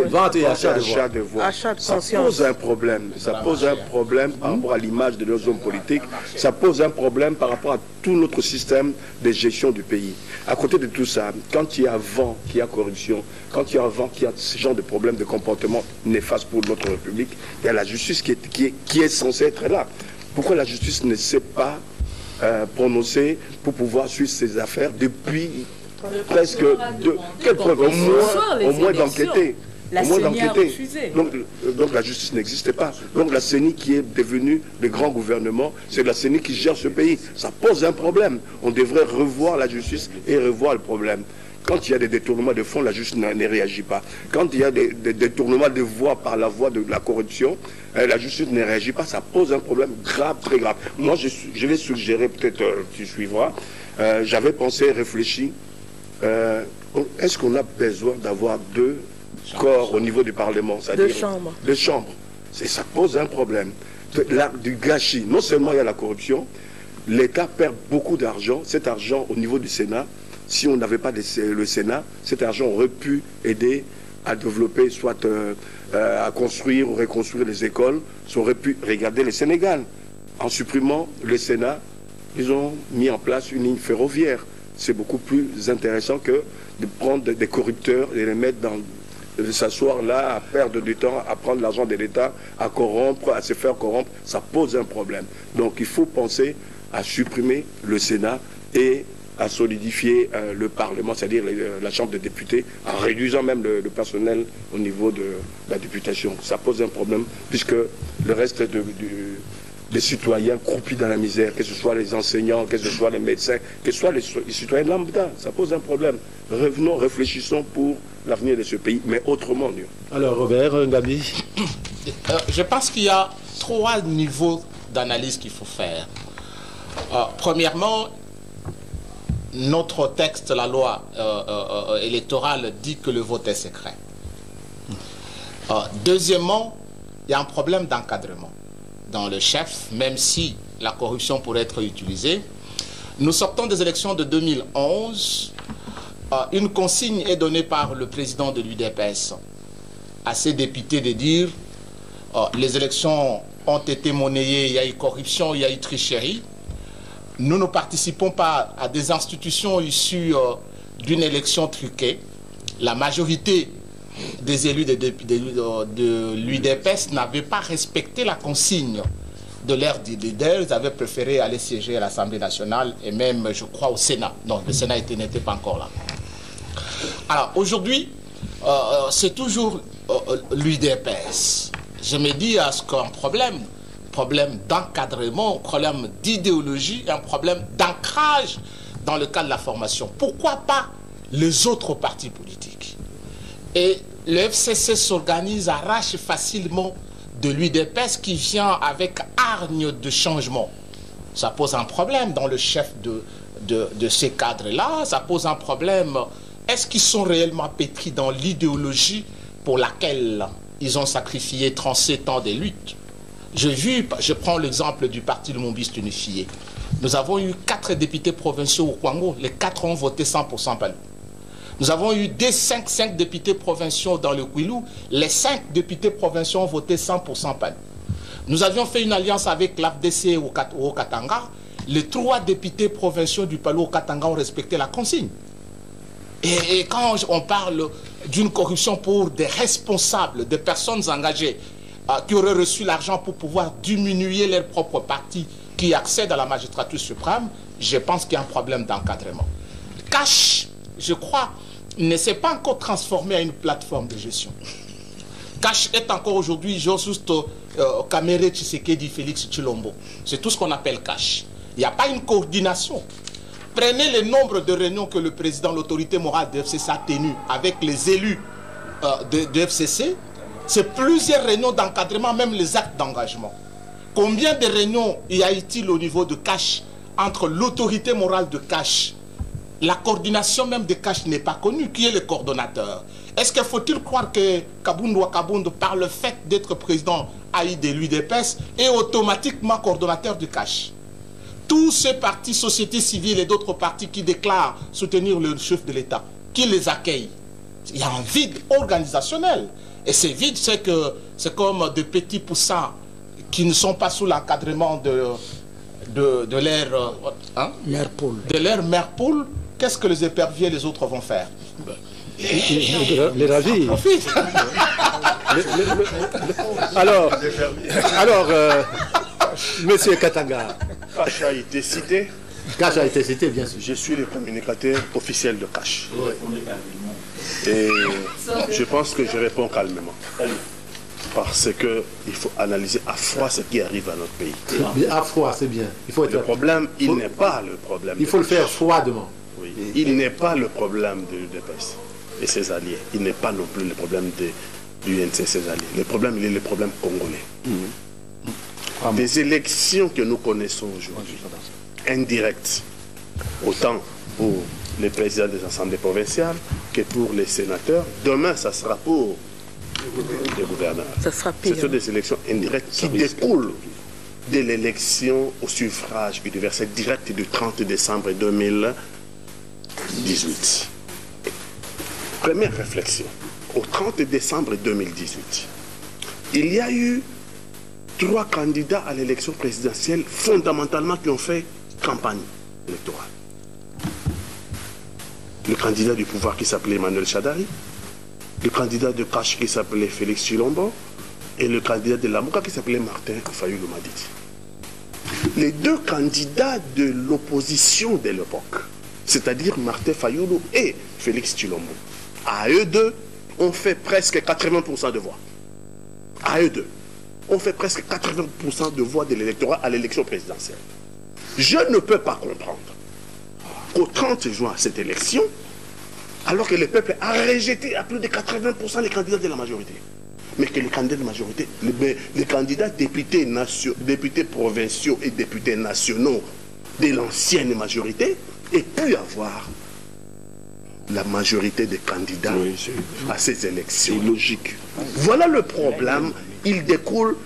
Vente et achat de voix. Ça pose un problème. Ça pose un problème par rapport à l'image de nos hommes politiques. Ça pose un problème par rapport à tout notre système de gestion du pays. À côté de tout ça, quand il y a vent, qu'il y a corruption, quand il y a vent, qu'il y a ce genre de problème de comportement néfaste pour notre République, il y a la justice qui est censée être là. Pourquoi la justice ne sait pas prononcé pour pouvoir suivre ces affaires depuis presque quelle preuve au moins d'enquêter. Donc la justice n'existait pas. Donc la CENI qui est devenue le grand gouvernement, c'est la CENI qui gère ce pays. Ça pose un problème. On devrait revoir la justice et revoir le problème. Quand il y a des détournements de fonds, la justice ne réagit pas. Quand il y a des détournements de voix par la voie de la corruption, la justice ne réagit pas. Ça pose un problème grave, très grave. Moi, je vais suggérer, peut-être tu suivras, j'avais pensé, réfléchi, est-ce qu'on a besoin d'avoir 2 corps au niveau du Parlement, c'est-à-dire 2 chambres. 2 chambres. Ça pose un problème. Du gâchis. Non seulement il y a la corruption, l'État perd beaucoup d'argent. Cet argent, au niveau du Sénat, si on n'avait pas le Sénat, cet argent aurait pu aider à développer, soit à construire ou reconstruire les écoles. Ça aurait pu regarder le Sénégal. En supprimant le Sénat, ils ont mis en place une ligne ferroviaire. C'est beaucoup plus intéressant que de prendre des corrupteurs et les mettre de s'asseoir là, à perdre du temps, à prendre l'argent de l'État, à corrompre, à se faire corrompre. Ça pose un problème. Donc il faut penser à supprimer le Sénat et à solidifier le Parlement, c'est-à-dire la Chambre des députés, en réduisant même le personnel au niveau de la députation. Ça pose un problème, puisque le reste les citoyens croupis dans la misère, que ce soit les enseignants, que ce soit les médecins, que ce soit les citoyens lambda. Ça pose un problème. Revenons, réfléchissons pour l'avenir de ce pays, mais autrement. Alors Robert, Ngabi. Je pense qu'il y a 3 niveaux d'analyse qu'il faut faire. Premièrement, notre texte, la loi électorale, dit que le vote est secret. Deuxièmement, il y a un problème d'encadrement dans le chef, même si la corruption pourrait être utilisée. Nous sortons des élections de 2011. Une consigne est donnée par le président de l'UDPS à ses députés de dire les élections ont été monnayées, il y a eu corruption, il y a eu tricherie. Nous ne participons pas à des institutions issues d'une élection truquée. La majorité des élus de l'UDPS n'avaient pas respecté la consigne de leur leader. Ils avaient préféré aller siéger à l'Assemblée nationale et même, je crois, au Sénat. Non, le Sénat n'était pas encore là. Alors, aujourd'hui, c'est toujours l'UDPS. Je me dis à ce qu'un problème d'encadrement, un problème d'idéologie, un problème d'ancrage dans le cadre de la formation. Pourquoi pas les autres partis politiques? Et le FCC s'organise, arrache facilement de l'UDPS qui vient avec hargne de changement. Ça pose un problème dans le chef de ces cadres-là. Ça pose un problème. Est-ce qu'ils sont réellement pétris dans l'idéologie pour laquelle ils ont sacrifié 37 ans de lutte? Je prends l'exemple du parti Lumumbiste Unifié. Nous avons eu 4 députés provinciaux au Kwango. Les 4 ont voté 100% Palou. Nous avons eu 5 députés provinciaux dans le Kwilu. Les 5 députés provinciaux ont voté 100% Palou. Nous avions fait une alliance avec l'AFDC au Katanga. Les 3 députés provinciaux du Palou au Katanga ont respecté la consigne. Et quand on parle d'une corruption pour des responsables, des personnes engagées, qui auraient reçu l'argent pour pouvoir diminuer leur propre parti qui accède à la magistrature suprême, je pense qu'il y a un problème d'encadrement. Cash, je crois, ne s'est pas encore transformé en une plateforme de gestion. Cash est encore aujourd'hui juste Kamere Tshisekedi, Félix Tshilombo. C'est tout ce qu'on appelle Cash. Il n'y a pas une coordination. Prenez le nombre de réunions que le président, l'autorité morale de FCC a tenues avec les élus de FCC. C'est plusieurs réunions d'encadrement, même les actes d'engagement. Combien de réunions y a-t-il au niveau de Cash entre l'autorité morale de Cash? La coordination même de Cash n'est pas connue. Qui est le coordonnateur? Est-ce qu'il faut-il croire que Kabound Wakabound, par le fait d'être président AI de l'UDPS, est automatiquement coordonnateur de Cash? Tous ces partis, société civile et d'autres partis qui déclarent soutenir le chef de l'État, qui les accueillent? Il y a un vide organisationnel. Et c'est vide, c'est comme des petits poussins qui ne sont pas sous l'encadrement de leur mère poule. De leur mère poule. Qu'est-ce que les éperviers et les autres vont faire? Les ravir. Alors, Monsieur Katanga. Cash a été cité. Cash a été cité, bien sûr. Je suis le communicateur officiel de Cash. Et je pense que je réponds calmement. Parce qu'il faut analyser à froid ce qui arrive à notre pays. À froid, c'est bien. Il faut être le problème, il n'est pas le problème. Il faut le faire froidement. Oui. Il n'est pas le problème de l'UDPS et ses alliés. Il n'est pas non plus le problème de l'UNC et ses alliés. Le problème, il est le problème congolais. Des élections que nous connaissons aujourd'hui, indirectes, autant pour les présidents des assemblées provinciales que pour les sénateurs. Demain, ça sera pour les gouverneurs. Ça sera pire. Ce sont des élections indirectes qui découlent de l'élection au suffrage universel direct du 30 décembre 2018. Première réflexion. Au 30 décembre 2018, il y a eu 3 candidats à l'élection présidentielle fondamentalement qui ont fait campagne électorale. Le candidat du pouvoir qui s'appelait Emmanuel Shadari, le candidat de Cash qui s'appelait Félix Tshilombo et le candidat de Lamuka qui s'appelait Martin Fayulu Madidi. Les 2 candidats de l'opposition de l'époque, c'est-à-dire Martin Fayulu et Félix Tshilombo, à eux deux, ont fait presque 80% de voix. À eux deux. ont fait presque 80% de voix de l'électorat à l'élection présidentielle. Je ne peux pas comprendre qu'au 30 juin à cette élection, alors que le peuple a rejeté à plus de 80% les candidats de la majorité, mais que les candidats de majorité, les candidats députés provinciaux et députés nationaux de l'ancienne majorité aient pu avoir la majorité des candidats à ces élections. C'est logique. Voilà le problème. Il découle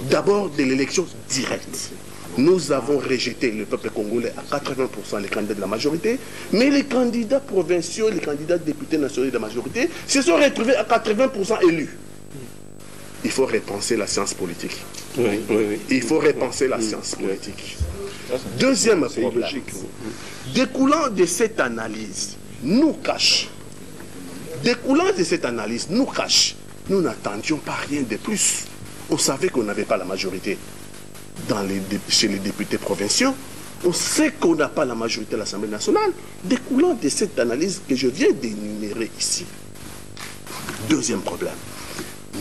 d'abord de l'élection directe. Nous avons rejeté le peuple congolais à 80% les candidats de la majorité, mais les candidats provinciaux, les candidats députés nationaux de la majorité se sont retrouvés à 80% élus. Il faut repenser la science politique. Il faut repenser la science politique. Deuxième problème. Découlant de cette analyse, nous n'attendions pas rien de plus. On savait qu'on n'avait pas la majorité chez les députés provinciaux. On sait qu'on n'a pas la majorité à l'Assemblée nationale. Découlant de cette analyse que je viens d'énumérer ici. Deuxième problème.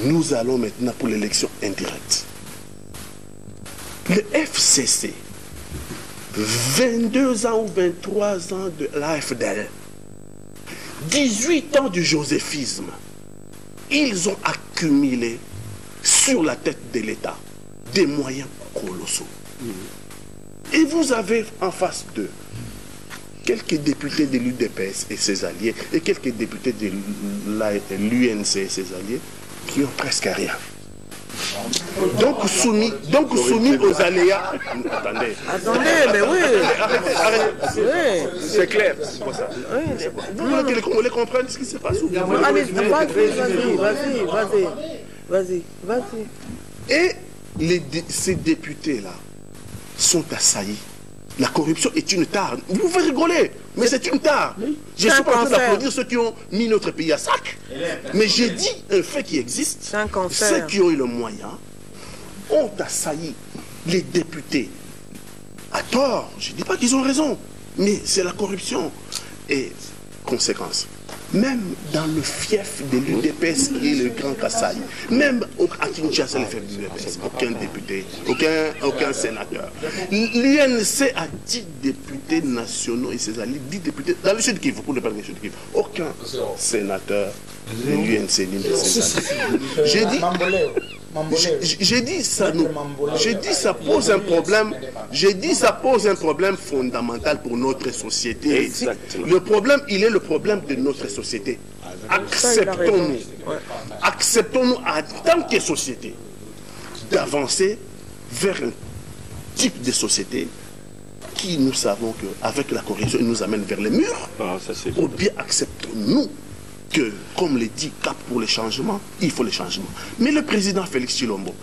Nous allons maintenant pour l'élection indirecte. Le FCC, 22 ans ou 23 ans de l'AFDL, 18 ans du joséphisme, ils ont accumulé sur la tête de l'État des moyens colossaux. Et vous avez en face d'eux quelques députés de l'UDPS et ses alliés et quelques députés de l'UNC et ses alliés qui ont presque rien. Donc soumis aux aléas. Attendez, mais oui. Arrêtez. C'est clair, c'est pas ça. Vous voulez que les Congolais comprennent ce qui se passe? Allez, vas-y. Et ces députés-là sont assaillis. La corruption est une tare. Vous pouvez rigoler, mais c'est une tare. Je ne suis pas en train d'applaudir ceux qui ont mis notre pays à sac. Mais j'ai dit un fait qui existe. Ceux qui ont eu le moyen ont assailli les députés. À tort, je ne dis pas qu'ils ont raison, mais c'est la corruption. Et conséquence, même dans le fief de l'UDPS qui est le Grand Kassai, même à Kinshasa, le fief de l'UDPS, aucun député, aucun sénateur. L'UNC a 10 députés nationaux et ses alliés, 10 députés, dans le Sud Kivu, pour ne pas dire le Sud Kivu, aucun sénateur de l'UNC ni de ses alliés. J'ai dit ça pose un problème. J'ai dit ça pose un problème fondamental pour notre société. Exactement. Le problème, il est le problème de notre société. Acceptons-nous en tant que société d'avancer vers un type de société qui, nous savons qu'avec la corruption, il nous amène vers les murs. Ou bien acceptons-nous que, comme le dit Cap pour le changement, il faut le changement. Mais le président Félix Tshilombo,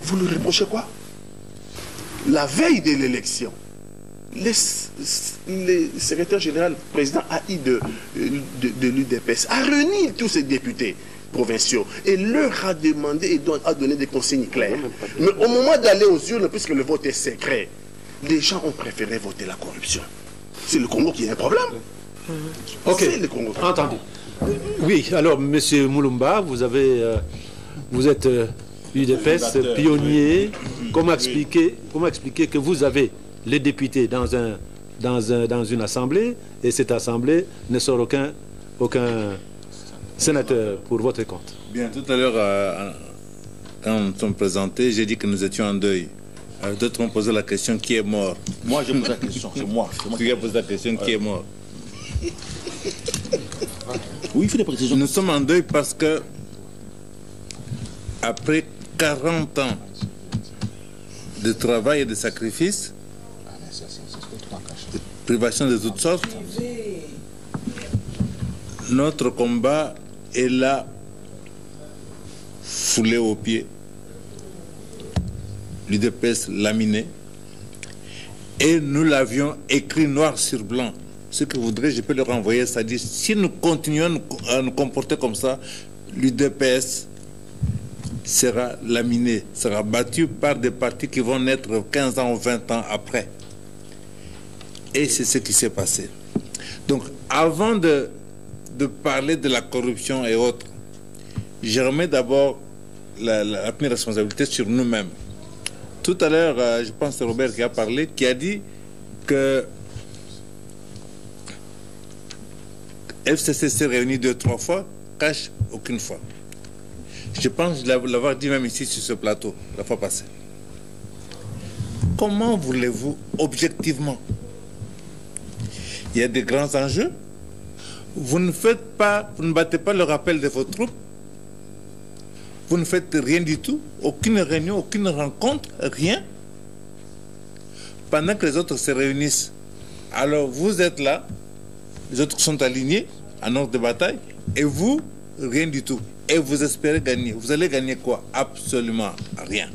vous lui reprochez quoi? La veille de l'élection, le secrétaire général, président AI de l'UDPS, a réuni tous ces députés provinciaux et leur a demandé et a donné des consignes claires. Mais au moment d'aller aux urnes, puisque le vote est secret, les gens ont préféré voter la corruption. C'est le Congo qui a un problème. Ok, le Congo. Entendu. Oui, alors, M. Moulumba, vous êtes UDPS, pionnier. Comment expliquer que vous avez les députés dans une assemblée et cette assemblée ne sort aucun sénateur pour votre compte? Bien, tout à l'heure, quand nous sommes présentés, j'ai dit que nous étions en deuil. D'autres m'ont posé la question qui est mort. Moi, je pose la question, c'est moi. Qui a posé la question qui est mort? Oui, il faut des précisions. Nous sommes en deuil parce que, après 40 ans de travail et de sacrifice, de privation de toutes sortes, notre combat est là, foulé aux pieds. L'UDPS laminé. Et nous l'avions écrit noir sur blanc. Ce que je voudrais, je peux le renvoyer, c'est-à-dire si nous continuons à nous comporter comme ça, l'UDPS sera laminé, sera battu par des partis qui vont naître 15 ans ou 20 ans après. Et c'est ce qui s'est passé. Donc, avant de parler de la corruption et autres, je remets d'abord la première responsabilité sur nous-mêmes. Tout à l'heure, je pense que c'est Robert qui a parlé, qui a dit que FCC s'est réuni 2-3 fois, cache aucune fois. Je pense l'avoir dit même ici sur ce plateau, la fois passée. Comment voulez-vous, objectivement, il y a des grands enjeux, vous ne battez pas le rappel de vos troupes, vous ne faites rien du tout, aucune réunion, aucune rencontre, rien, pendant que les autres se réunissent. Alors vous êtes là, les autres sont alignés en ordre de bataille, et vous, rien du tout. Et vous espérez gagner. Vous allez gagner quoi? Absolument rien.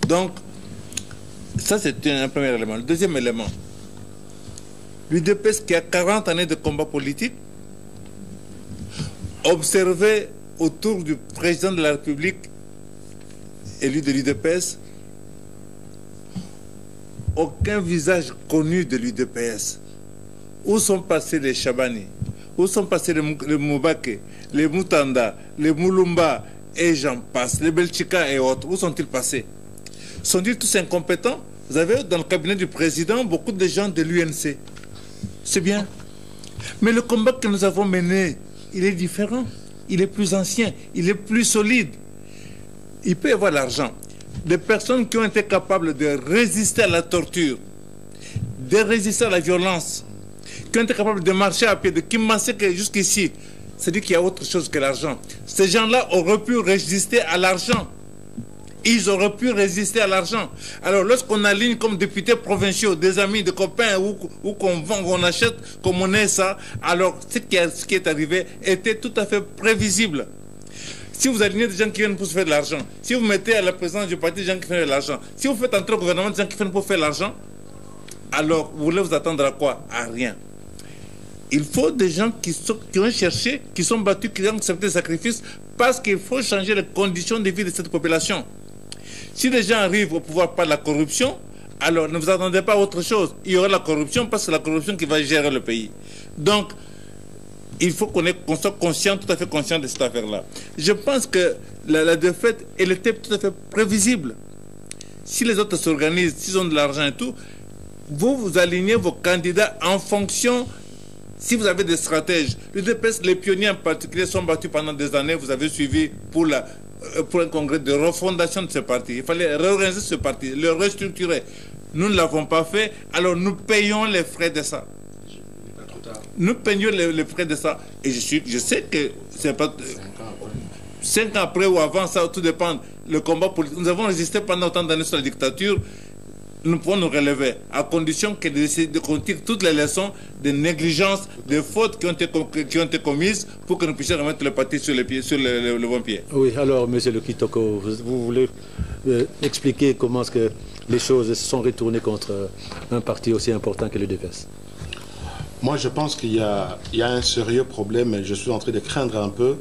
Donc, ça c'est un premier élément. Le deuxième élément, l'UDPS qui a 40 années de combat politique, observez autour du président de la République élu de l'UDPS, aucun visage connu de l'UDPS. Où sont passés les Chabani? Où sont passés les Moubake, les Moutanda, les Moulumba et j'en passe, les Belchika et autres? Où sont-ils passés? Sont-ils tous incompétents? Vous avez dans le cabinet du président beaucoup de gens de l'UNC. C'est bien. Mais le combat que nous avons mené, il est différent. Il est plus ancien, il est plus solide. Il peut y avoir l'argent. Des personnes qui ont été capables de résister à la torture, de résister à la violence, qui ont été capables de marcher à pied, de Kimmaseke jusqu'ici, c'est-à-dire qu'il y a autre chose que l'argent. Ces gens-là auraient pu résister à l'argent. Ils auraient pu résister à l'argent. Alors, lorsqu'on aligne comme députés provinciaux, des amis, des copains, ou qu'on vend, qu'on achète, qu'on monnaie ça, alors ce qui est arrivé était tout à fait prévisible. Si vous alignez des gens qui viennent pour se faire de l'argent, si vous mettez à la présidence du parti des gens qui font de l'argent, si vous faites entrer au gouvernement des gens qui viennent pour faire de l'argent, alors vous voulez vous attendre à quoi? À rien. Il faut des gens qui ont cherché, qui sont battus, qui ont accepté des sacrifices, parce qu'il faut changer les conditions de vie de cette population. Si les gens arrivent au pouvoir par la corruption, alors ne vous attendez pas à autre chose. Il y aura la corruption parce que c'est la corruption qui va gérer le pays. Donc, il faut qu'on soit conscient, tout à fait conscient de cette affaire-là. Je pense que la défaite, elle était tout à fait prévisible. Si les autres s'organisent, s'ils ont de l'argent et tout, vous alignez vos candidats en fonction, si vous avez des stratèges. L'UDPS, les pionniers en particulier, sont battus pendant des années. Vous avez suivi pour un congrès de refondation de ce parti. Il fallait réorganiser ce parti, le restructurer. Nous ne l'avons pas fait, alors nous payons les frais de ça. Nous payons les frais de ça. Et je sais que c'est pas 5 ans après ou avant, ça tout dépend. Le combat politique. Nous avons résisté pendant autant d'années sur la dictature. Nous pouvons nous relever, à condition qu'on tire toutes les leçons de négligence, de fautes qui ont été commises pour que nous puissions remettre le parti sur le bon pied. Oui, alors, M. Le Kitoko, vous voulez expliquer comment est-ce que les choses se sont retournées contre un parti aussi important que le l'UDPS? Moi, je pense qu'il y a un sérieux problème et je suis en train de craindre un peu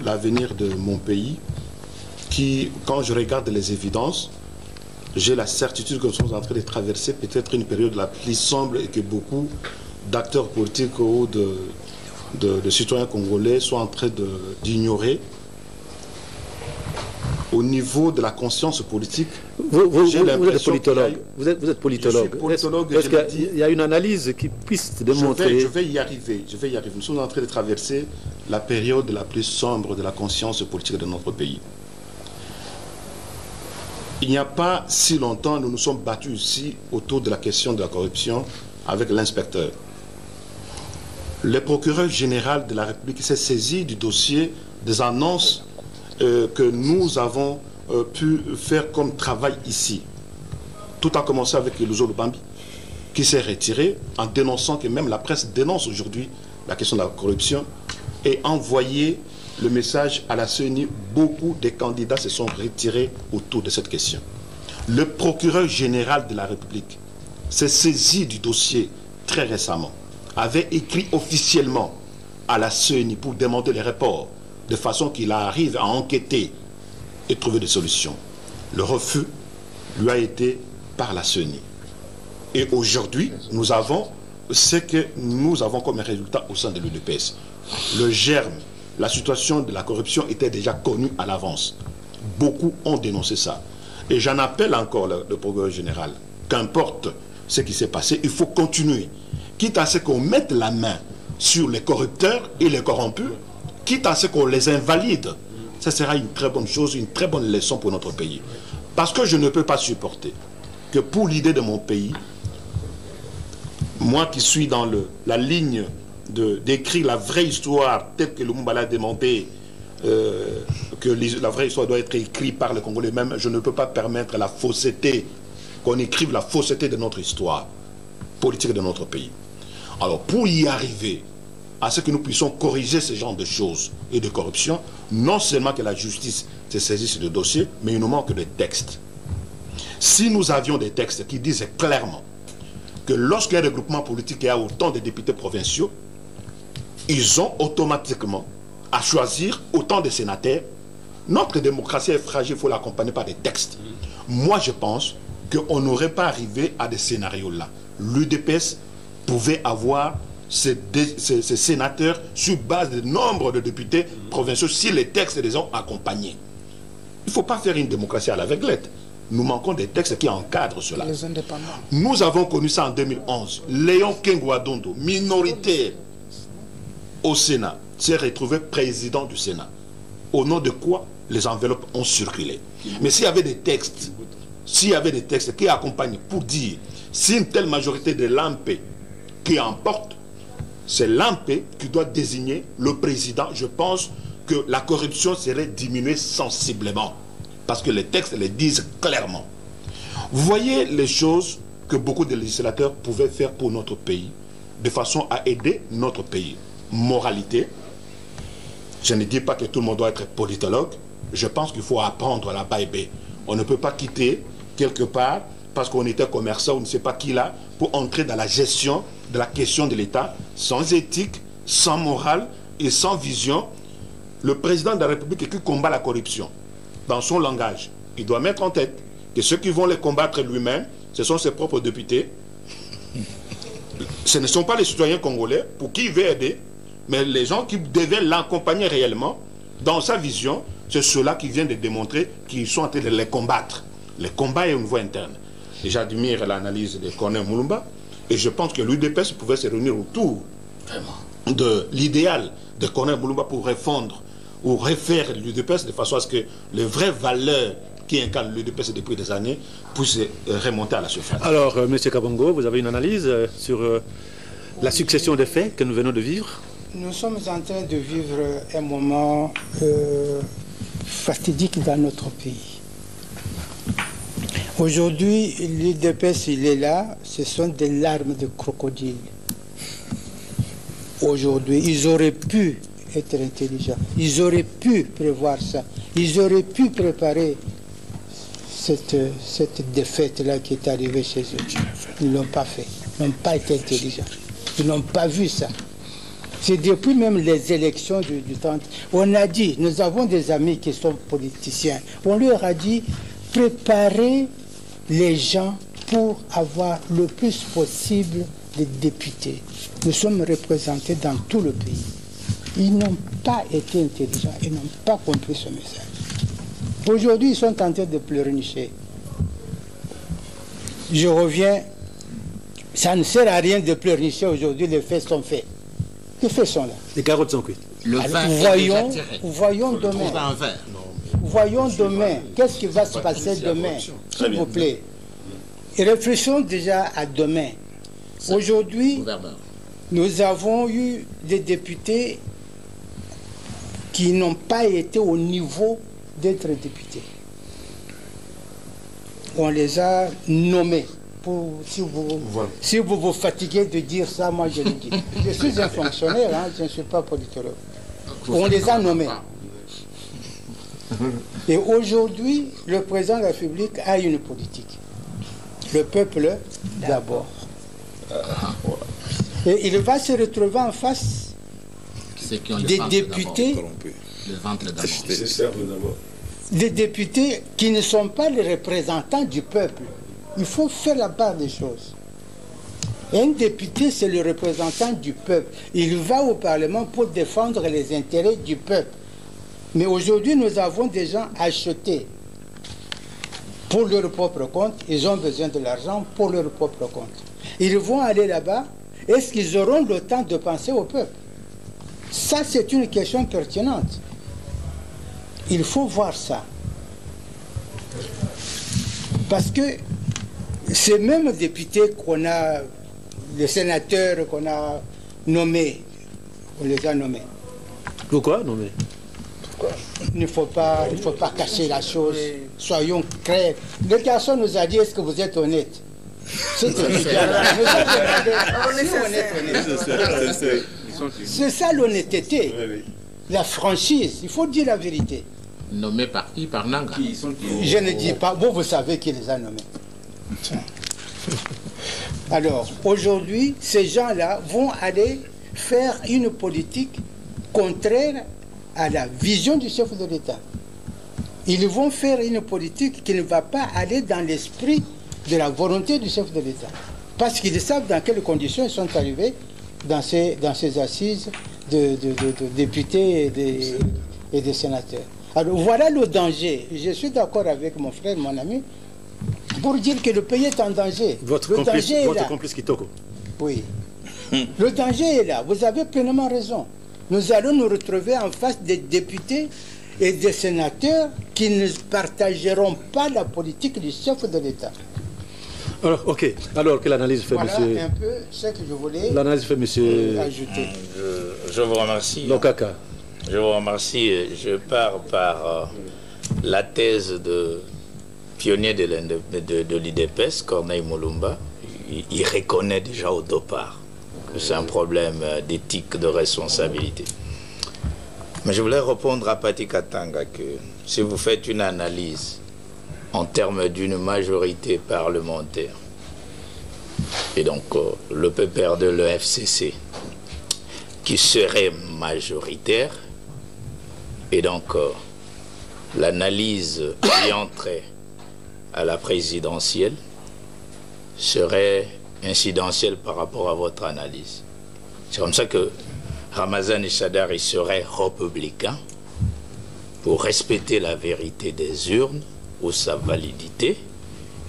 l'avenir de mon pays qui, quand je regarde les évidences, j'ai la certitude que nous sommes en train de traverser peut-être une période la plus sombre et que beaucoup d'acteurs politiques ou de citoyens congolais sont en train d'ignorer. Au niveau de la conscience politique, vous êtes politologue. Vous êtes politologue. Est-ce qu'il y a une analyse qui puisse démontrer... Je vais y arriver. Nous sommes en train de traverser la période la plus sombre de la conscience politique de notre pays. Il n'y a pas si longtemps, nous nous sommes battus ici autour de la question de la corruption avec l'inspecteur. Le procureur général de la République s'est saisi du dossier des annonces que nous avons pu faire comme travail ici. Tout a commencé avec Iluzo Lubambi, qui s'est retiré en dénonçant que même la presse dénonce aujourd'hui la question de la corruption et envoyé le message à la CENI. Beaucoup de candidats se sont retirés autour de cette question. Le procureur général de la République s'est saisi du dossier très récemment, avait écrit officiellement à la CENI pour demander les rapports, de façon qu'il arrive à enquêter et trouver des solutions. Le refus lui a été par la CENI. Et aujourd'hui, nous avons ce que nous avons comme résultat au sein de l'UDPS. Le germe la situation de la corruption était déjà connue à l'avance. Beaucoup ont dénoncé ça. Et j'en appelle encore le procureur général. Qu'importe ce qui s'est passé, il faut continuer. Quitte à ce qu'on mette la main sur les corrupteurs et les corrompus, quitte à ce qu'on les invalide. Ça sera une très bonne chose, une très bonne leçon pour notre pays. Parce que je ne peux pas supporter que pour l'idée de mon pays, moi qui suis dans la ligne d'écrire la vraie histoire telle que Lumumba l'a demandé, que la vraie histoire doit être écrite par les Congolais même, je ne peux pas permettre la fausseté, qu'on écrive la fausseté de notre histoire politique de notre pays. Alors pour y arriver à ce que nous puissions corriger ce genre de choses et de corruption, non seulement que la justice se saisisse de dossier, mais il nous manque de textes. Si nous avions des textes qui disent clairement que lorsqu'il y a des groupements politiques et il y a autant de députés provinciaux, ils ont automatiquement à choisir autant de sénateurs. Notre démocratie est fragile, il faut l'accompagner par des textes. Moi, je pense qu'on n'aurait pas arrivé à des scénarios-là. L'UDPS pouvait avoir ces sénateurs sur base du nombre de députés provinciaux si les textes les ont accompagnés. Il ne faut pas faire une démocratie à l'aveuglette. Nous manquons des textes qui encadrent cela. Les indépendants. Nous avons connu ça en 2011. Léon Kengouadondo, minoritaire au Sénat, s'est retrouvé président du Sénat. Au nom de quoi les enveloppes ont circulé. Mais s'il y avait des textes, qui accompagnent pour dire si une telle majorité de l'AMP qui emporte, c'est l'AMP qui doit désigner le président, je pense que la corruption serait diminuée sensiblement. Parce que les textes les disent clairement. Vous voyez les choses que beaucoup de législateurs pouvaient faire pour notre pays, de façon à aider notre pays. Moralité, je ne dis pas que tout le monde doit être politologue, je pense qu'il faut apprendre la Bible. On ne peut pas quitter quelque part, parce qu'on était commerçant, on ne sait pas qui là, pour entrer dans la gestion de la question de l'État, sans éthique, sans morale et sans vision. Le président de la République qui combat la corruption, dans son langage, il doit mettre en tête que ceux qui vont les combattre lui-même, ce sont ses propres députés. Ce ne sont pas les citoyens congolais pour qui il veut aider, mais les gens qui devaient l'accompagner réellement dans sa vision, c'est ceux-là qui viennent de démontrer qu'ils sont en train de les combattre. Les combats est au niveau interne. Et j'admire l'analyse de Corneille Mulumba, et je pense que l'UDPS pouvait se réunir autour de l'idéal de Corneille Mulumba pour refondre ou refaire l'UDPS de façon à ce que les vraies valeurs qui incarnent l'UDPS depuis des années puissent remonter à la surface. Alors, M. Kabongo, vous avez une analyse sur la succession des faits que nous venons de vivre? Nous sommes en train de vivre un moment fatidique dans notre pays. Aujourd'hui, l'UDPS, il est là, ce sont des larmes de crocodile. Aujourd'hui, ils auraient pu être intelligents, ils auraient pu prévoir ça, ils auraient pu préparer cette défaite-là qui est arrivée chez eux. Ils ne l'ont pas fait, ils n'ont pas été intelligents, ils n'ont pas vu ça. C'est depuis même les élections du 30, on a dit, nous avons des amis qui sont politiciens, on leur a dit, préparez les gens pour avoir le plus possible de députés. Nous sommes représentés dans tout le pays. Ils n'ont pas été intelligents, ils n'ont pas compris ce message. Aujourd'hui, ils sont en train de pleurnicher. Je reviens, ça ne sert à rien de pleurnicher aujourd'hui, les faits sont faits. Les faits sont là. Les carottes sont cuites. Le vin voyons demain. Voyons demain, qu'est-ce qui va se passer demain, s'il vous plaît. Et réfléchissons déjà à demain. Aujourd'hui, nous avons eu des députés qui n'ont pas été au niveau d'être députés. On les a nommés. Si vous vous fatiguez de dire ça, moi je le dis. Je suis un fonctionnaire, hein, je ne suis pas politologue. On les a nommés. Et aujourd'hui, le président de la République a une politique. Le peuple d'abord. Et il va se retrouver en face des députés, des députés qui ne sont pas les représentants du peuple. Il faut faire la part des choses. Un député, c'est le représentant du peuple. Il va au Parlement pour défendre les intérêts du peuple. Mais aujourd'hui, nous avons des gens achetés pour leur propre compte. Ils ont besoin de l'argent pour leur propre compte. Ils vont aller là-bas. Est-ce qu'ils auront le temps de penser au peuple? Ça, c'est une question pertinente. Il faut voir ça. Parce que ces mêmes députés qu'on a, les sénateurs qu'on a nommés, on les a nommés. Pourquoi nommer? Il ne faut pas cacher la chose. Soyons clairs. Le garçon nous a dit, est-ce que vous êtes honnête? C'est ça l'honnêteté, la franchise. Il faut dire la vérité. Nommé par qui? Par Nanga? Je ne dis pas. Vous savez qui les a nommés. Alors, aujourd'hui, ces gens-là vont aller faire une politique contraire à la vision du chef de l'État. Ils vont faire une politique qui ne va pas aller dans l'esprit de la volonté du chef de l'État. Parce qu'ils savent dans quelles conditions ils sont arrivés dans ces assises de députés et de sénateurs. Alors voilà le danger. Je suis d'accord avec mon frère, mon ami, pour dire que le pays est en danger. Votre complice Kitoko. Oui. Le danger est là. Vous avez pleinement raison. Nous allons nous retrouver en face des députés et des sénateurs qui ne partageront pas la politique du chef de l'État. Alors, ok. Alors, quelle analyse fait voilà monsieur... un peu ce que je voulais l'analyse fait monsieur... ajouter. Je vous remercie. Lokaka. Je vous remercie. Je pars par la thèse de pionnier de l'IDPS, Corneille Mulumba. Il reconnaît déjà au départ que c'est un problème d'éthique, de responsabilité. Mais je voulais répondre à Pati Katanga que si vous faites une analyse en termes d'une majorité parlementaire, et donc le PPR de l'EFCC qui serait majoritaire, et donc l'analyse qui entrait à la présidentielle serait incidentielle par rapport à votre analyse. C'est comme ça que Ramazani Shadari serait républicain pour respecter la vérité des urnes ou sa validité.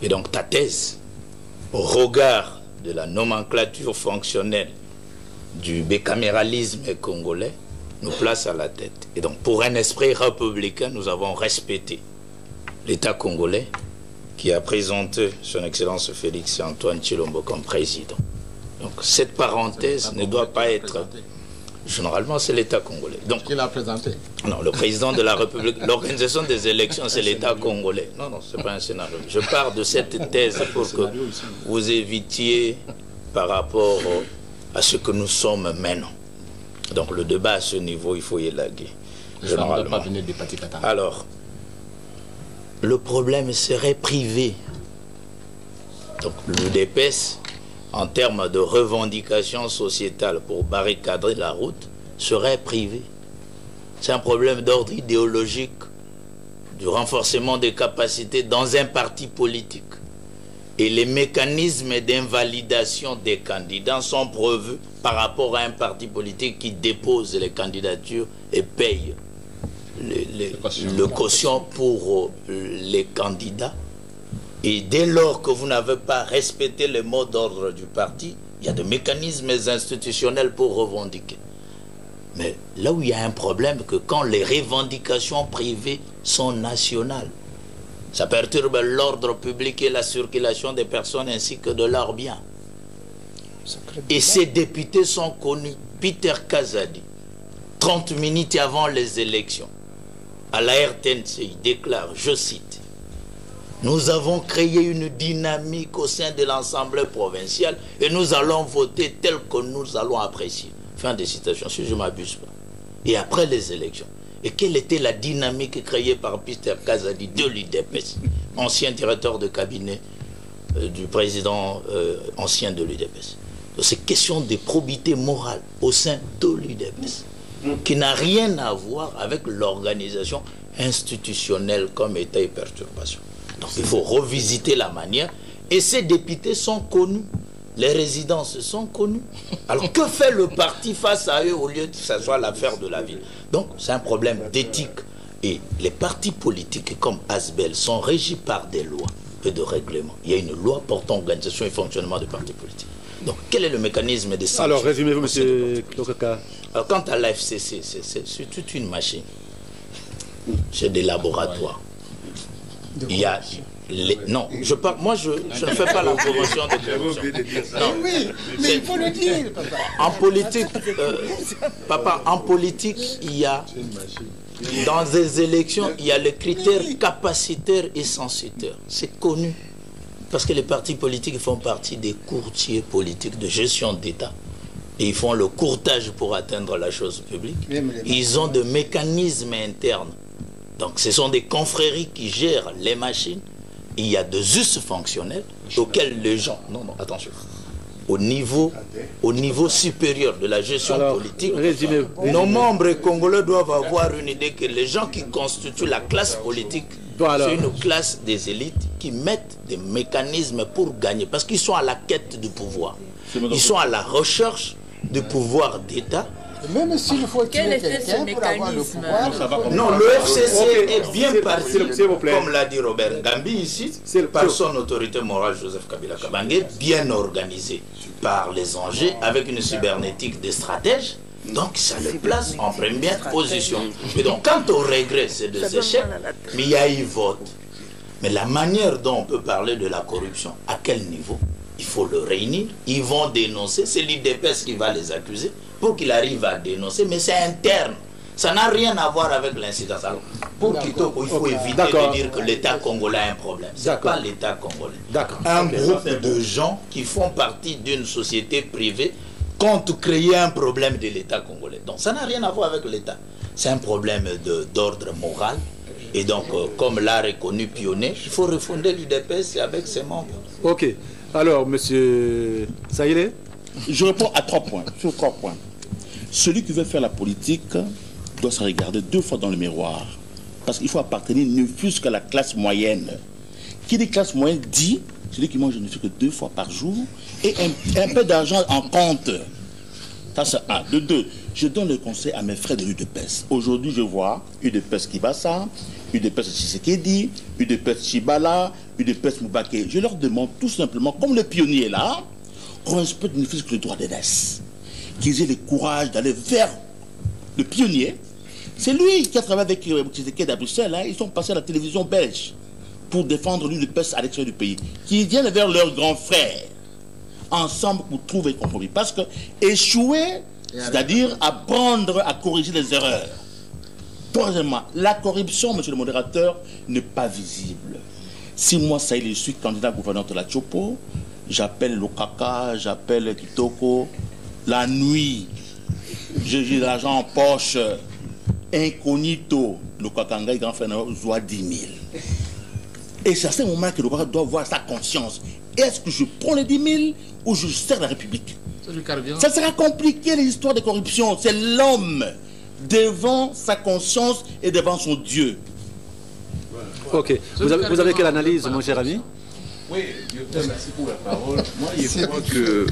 Et donc ta thèse, au regard de la nomenclature fonctionnelle du bicaméralisme congolais, nous place à la tête. Et donc pour un esprit républicain, nous avons respecté l'État congolais qui a présenté son Excellence Félix Antoine Tshilombo comme président. Donc cette parenthèse ne doit pas être... Généralement, c'est l'État congolais. Donc, qui l'a présenté? Non, le président de la République, l'organisation des élections, c'est l'État congolais. Non, non, c'est pas un scénario. Je pars de cette thèse pour que vous évitiez par rapport à ce que nous sommes maintenant. Donc, le débat à ce niveau, il faut y élaguer. Généralement. Alors, le problème serait privé. Donc, l'UDPS, en termes de revendications sociétales pour barricader la route, serait privé. C'est un problème d'ordre idéologique, du renforcement des capacités dans un parti politique. Et les mécanismes d'invalidation des candidats sont prévus par rapport à un parti politique qui dépose les candidatures et paye le caution pour les candidats. Et dès lors que vous n'avez pas respecté les mots d'ordre du parti, il y a des mécanismes institutionnels pour revendiquer. Mais là où il y a un problème, que quand les revendications privées sont nationales, ça perturbe l'ordre public et la circulation des personnes ainsi que de leurs biens. Et ces députés sont connus. Peter Kazadi, 30 minutes avant les élections, à la RTNC, il déclare, je cite, « Nous avons créé une dynamique au sein de l'Assemblée provinciale et nous allons voter tel que nous allons apprécier. » Fin de citation, si je ne m'abuse pas. Et après les élections. Et quelle était la dynamique créée par Peter Kazadi de l'UDPS, ancien directeur de cabinet du président ancien de l'UDPS. C'est question de probité morale au sein de l'UDPS, qui n'a rien à voir avec l'organisation institutionnelle comme État et perturbation. Donc il faut revisiter la manière. Et ces députés sont connus. Les résidences sont connues. Alors que fait le parti face à eux au lieu que ce soit l'affaire de la ville? Donc c'est un problème d'éthique. Et les partis politiques comme Asbel sont régis par des lois et de règlements. Il y a une loi portant organisation et fonctionnement des partis politiques. Donc quel est le mécanisme de sanction? Alors résumez-vous, M. Lokaka. Alors quant à l'AFCC, c'est toute une machine. C'est des laboratoires. Il y a... Non, moi je ne fais pas la promotion de corruption. Non, oui, mais il faut le dire, papa. En politique, papa, en politique, il y a, dans des élections, il y a les critères capacitaires et censitaires. C'est connu. Parce que les partis politiques font partie des courtiers politiques de gestion d'État. Et ils font le courtage pour atteindre la chose publique. Ils ont des mécanismes internes. Donc ce sont des confréries qui gèrent les machines. Il y a des us fonctionnels auxquels les gens... Non, attention. Au niveau supérieur de la gestion politique, nos membres congolais doivent avoir une idée que les gens qui constituent la classe politique, c'est une classe des élites qui mettent des mécanismes pour gagner. Parce qu'ils sont à la quête du pouvoir. Ils sont à la recherche du pouvoir d'État. Même s'il faut quel était ce mécanisme? Non, le FCC est bien parti, comme l'a dit Robert Ngambi ici, par son autorité morale Joseph Kabila Kabange, bien organisé par les enjeux, avec une cybernétique des stratèges. Donc ça le place en première position. Et donc quant au regret, c'est des échecs, mais il y a eu vote. Mais la manière dont on peut parler de la corruption, à quel niveau? Il faut le réunir, ils vont dénoncer, c'est l'IDPS qui va les accuser pour qu'il arrive à dénoncer, mais c'est interne. Ça n'a rien à voir avec l'incidence. Alors, pour Kitoko, il faut éviter de dire que l'État congolais a un problème. Ce n'est pas l'État congolais. Un groupe de gens qui font partie d'une société privée compte créer un problème de l'État congolais. Donc ça n'a rien à voir avec l'État. C'est un problème d'ordre moral. Et donc, comme l'a reconnu Pionnier, il faut refonder l'UDPS avec ses membres. Ok. Alors, monsieur Saïlé? Je réponds à 3 points, sur 3 points. Celui qui veut faire la politique doit se regarder 2 fois dans le miroir. Parce qu'il faut appartenir ne fût-ce qu'à la classe moyenne. Qui dit classe moyenne dit celui qui mange ne fait que 2 fois par jour et un peu d'argent en compte. Ça c'est 1. De 2, je donne le conseil à mes frères de l'UDPS. Aujourd'hui, je vois UDPS Kibasa, UDPS Tshisekedi, UDPS Chibala, UDPS Moubake. Je leur demande tout simplement, comme le pionnier là, qu'on respecte ne fût-ce que le droit d'aînesse. Qu'ils aient le courage d'aller vers le pionnier. C'est lui qui a travaillé avec Tshisekedi à Bruxelles. Hein. Ils sont passés à la télévision belge pour défendre l'UDPS à l'extérieur du pays. Qu'ils viennent vers leurs grands frères, ensemble pour trouver un compromis. Parce que échouer, c'est-à-dire apprendre à corriger les erreurs. Troisièmement, la corruption, monsieur le modérateur, n'est pas visible. Si moi, ça y est, je suis candidat gouverneur de la Chopo, j'appelle Lokaka, j'appelle Kitoko, la nuit, j'ai l'argent en poche, incognito, Lokaka, grand frère, doit 10 000. Et c'est à ce moment que Lokaka doit voir sa conscience. Est-ce que je prends les 10 000 ou je sers la République? Ça sera compliqué, l'histoire de corruption. C'est l'homme devant sa conscience et devant son Dieu. Ok. Vous avez quelle analyse, mon cher ami? Oui, merci pour la parole. Moi, je crois que